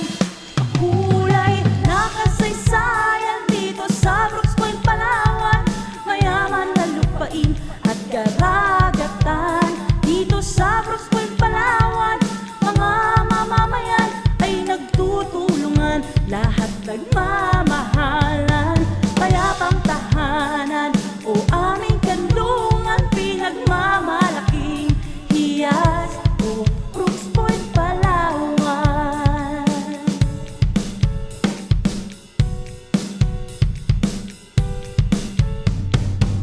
Kulay na kasaysayan dito sa Brooks Point, Palawan. Mayaman na lupain at karagatan dito sa Brooks Point, Palawan. Mga mamamayan ay nagtutulungan, lahat nagmamahalan. Payapang tahanan o aming kanlungan, pinagmamalaking hiyas o Brooks Point, Palawan.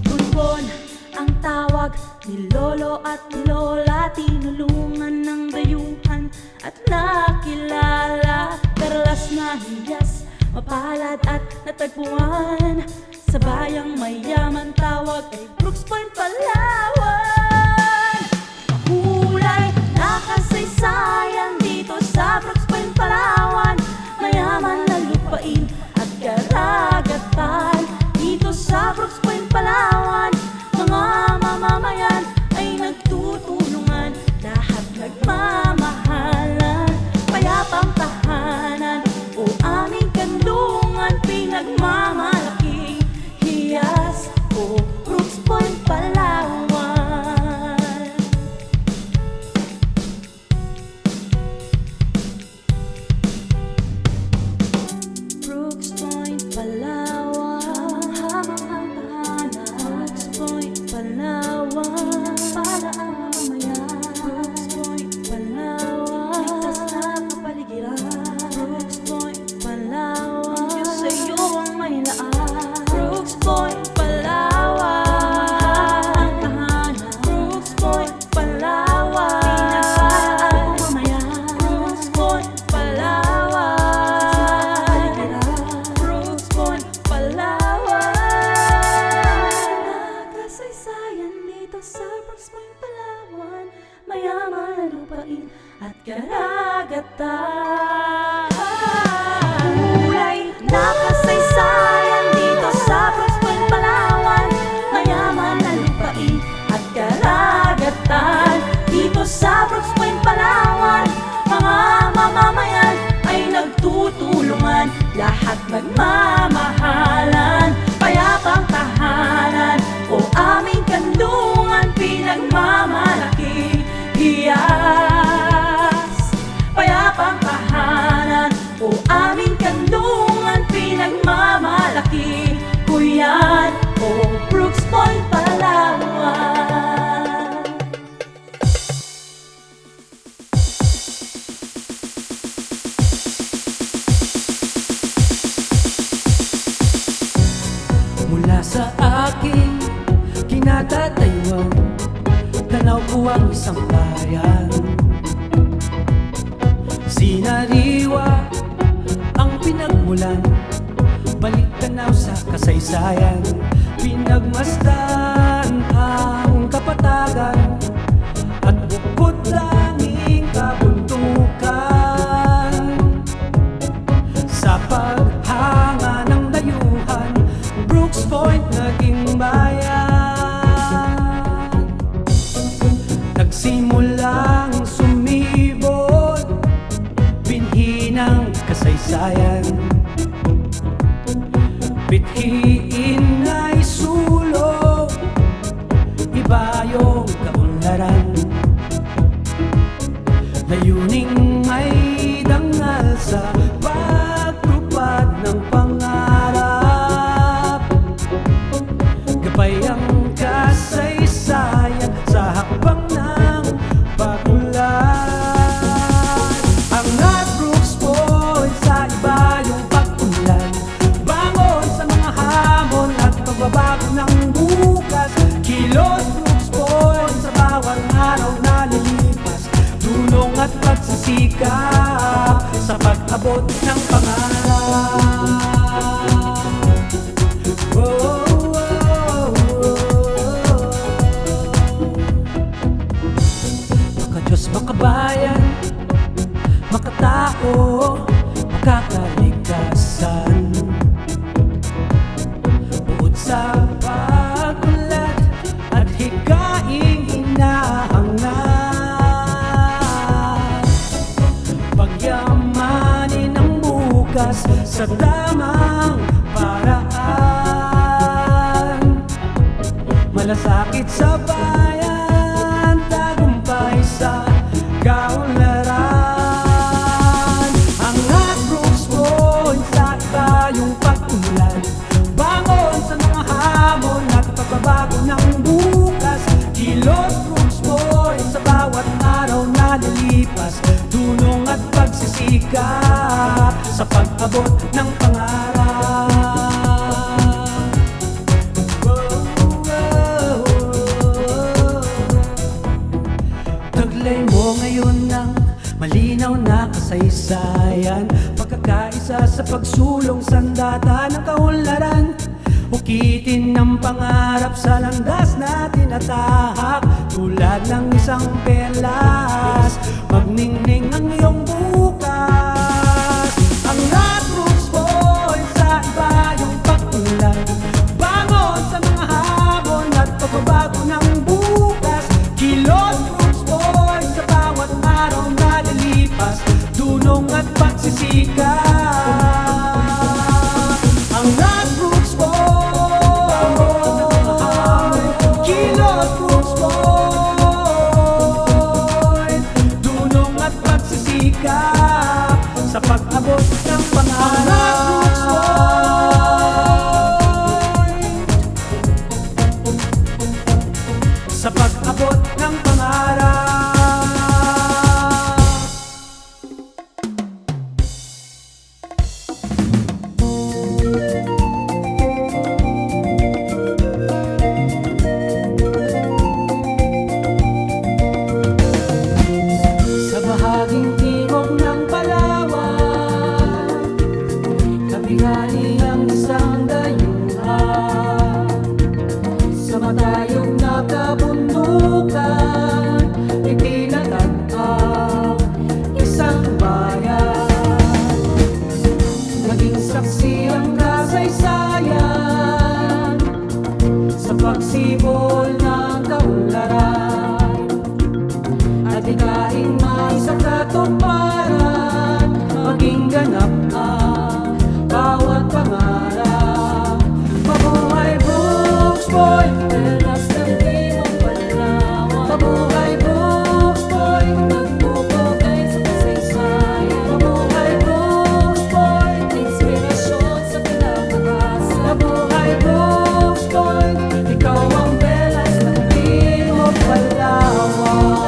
Turbon ang tawag ni Lolo at ni Lola, tinulungan ng dayuhan at nakilala. Perlas na hiyas, mapalad at natagpuan, sa bayang mayaman tawag ay Brooks Point, Palawan. Kulay na kasaysayan dito sa Brooks Point, Palawan. Mayaman na lupain at karagatan dito sa Brooks Point, Palawan. Mga mamamayan ay nagtutulungan, lahat nagmamahalan. Payapang tahanan o aming kanlungan, pinagmamalaking hiyas o Brooks Point, Palawan. Brooks Point, Palawan. at karagatan. Kulay na kasaysayan dito sa Brooks Point, Palawan, mayaman na lupain at karagatan. Dito sa Brooks Point, Palawan, mga mamamayan ay nagtutulungan, lahat nagmamahalan. Payapang tahanan o aming kandungan, pinagmamalaki hiyas. Payapang tahanan o aming kandungan, pinagmamalaki ko yan, o Brooks Point, Palawan. Mula sa aking kinatatayuan, tanaw ko ang isang bayan. Sinariwa ang pinagmulan, balik tanaw sa kasaysayan. Pinagmasdan ang kapatagan at bukod langing kabuntukan. Sa paghanga ng dayuhan, Brooks Point naging bayan. Nagsimulang sumibol, binhi ng kasaysayan. Bithiin ay sulong, iba yung kaunlaran. Layuning may dangal sa pagtupad ng pangarap. Gabay ang kasaysayan sa hakbang ng pag-ulan. Angat Brooks Point sa iba yung pag-ulan, bangon sa mga hamon at pagbabago ng bukas. Kilos Brooks Point sa bawat araw na lilipas, tulong at pagsisikap sa pag-abot ng pangarap. Oh, oh, oh. Maka-Diyos, makabayan, makatao, makakalikasan. Bukod sa pag-ulat at hikaing hinahangad, pagyamanin ang bukas sa tamang paraan. Malasakit sa bayan, tagumpay sa kaunlaran. Angat Brooks Point sa iba yung pag-ulan, bangon sa mga hamon at pagbabago ng bukas. Kilos Brooks Point sa bawat araw na lilipas, tulong at pagsisikap sa pag-abot ng pangarap. Taglay mo ngayon ng malinaw na kasaysayan, pagkakaisa sa pagsulong sandata ng kaunlaran. Ukitin ng pangarap sa landas na tinatahak, tulad ng isang perlas, magningning ang iyong bukas. Ang Brooks Point sa iba yung pag-ulan, bangon sa mga hamon at pagbabago ng bukas. Kilos Brooks Point sa bawat araw na lilipas, tulong at pagsisikap. Ang Brooks Point, Kilos Brooks Point, tulong at pagsisikap sa pag-abot ng pangarap. Sa pag-abot ng pangarap. Sa bahaging timog ng Palawan, kabihani ang isang dayuhan. Sa matayog na kabundukan, pagsibol ng kaunlaran at ikaing may sa katuparan, maging ganap ang bawat pangarap. Mabuhay Brooks Point, telas ng Timog Palawan. Mabuhay Brooks Point, nagpupugay sa kasaysayan. Mabuhay Brooks Point, inspirasyon sa pinapakasan. Mabuhay Brooks Point, ikaw ang belas ng Timog Palawan.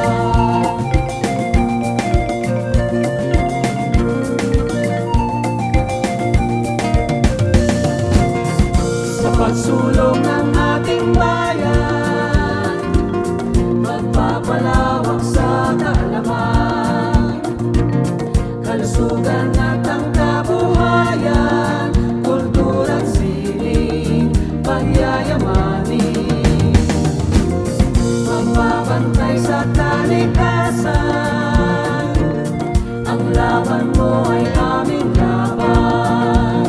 Sa pagsulong ng ating bayan, magpapalawak sa kaalaman, kalusugan at ang kabuhayan, kultura at sining pagyayamanin, magbabantay sa kalikasan, ang laban mo ay aming laban.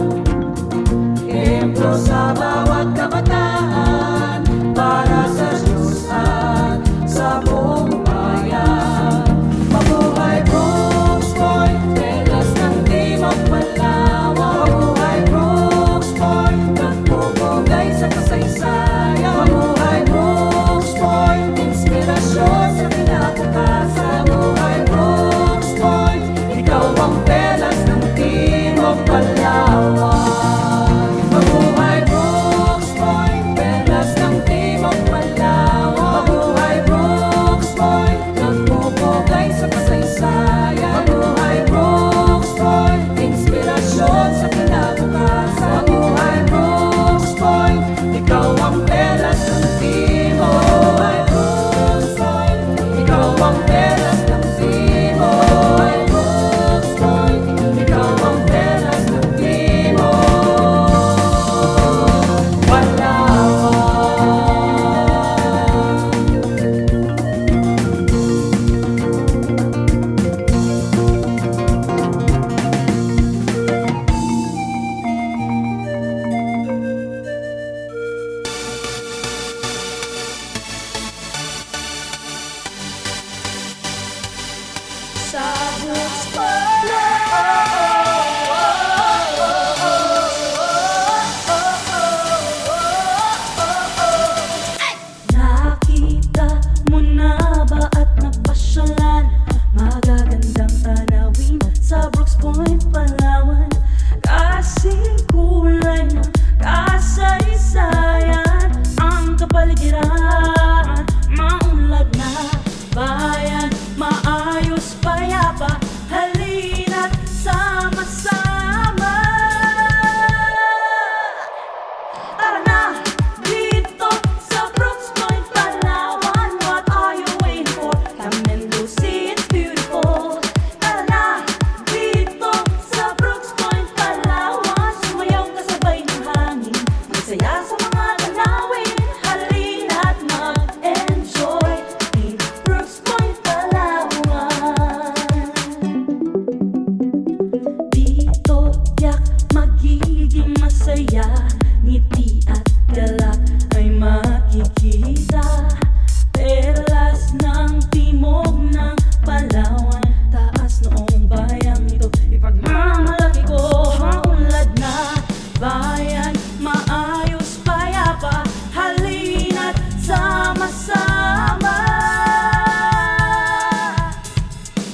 Ehemplo sa bawat kabataan, para sa Diyos at sa buong bayan. Mabuhay Brooks Point, telas ng Timog Palawan. Mabuhay Brooks Point, nagpupugay sa kasaysayan. Mabuhay Brooks Point, inspirasyon sa kinabukasan. Mabuhay Brooks Point, ikaw ang telas ng Timog Palawan. Mabuhay Brooks Point, telas ng Timog Palawan. Mabuhay Brooks Point, nagpupugay sa kasaysayan. Mabuhay Brooks Point, inspirasyon sa kinabukasan. Mabuhay Brooks Point, ikaw ang telas ng Timog. Mabuhay Brooks Point, ikaw ang telas ng Timog. Mabuhay Brooks Point, ikaw ang telas ng Timog. Palawan. Sa Brooks Nakita mo na ba at napasyalan magagandang tanawin sa Brooks Point, Palawan? Kasing kulay ng kasaysayan, ang kapaligiran, maunlad na bayan, maayos payapa, halina't sama-sama. Tara na dito sa Brooks Point, Palawan. What are you waiting for? Come and go see it's beautiful. Tara na dito sa Brooks Point, Palawan. Sumayaw ka sabay ng hangin, magsaya sa mga tanawin. Halina't mag-enjoy in Brooks Point, Palawan. Dito tiyak magiging masaya, ngiti at galak ay makikita. Perlas ng timog ng Palawan, taas noong bayang ito, ipagmamalaki ko. Maunlad na bayan, maayos payapa, halina't sama-sama.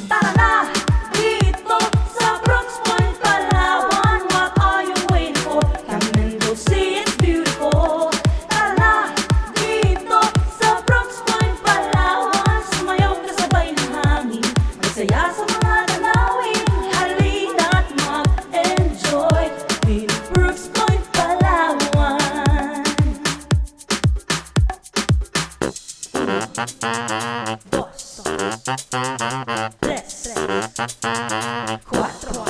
Tara na dito sa Brooks Point, Palawan. What are you waiting for? Come and go see it's beautiful. Tara na dito sa Brooks Point, Palawan. Sumayaw ka sabay ng hangin, magsaya sa mga tanawin. Halina't mag-enjoy in Brooks Point, Palawan. Dos, tres, cuatro.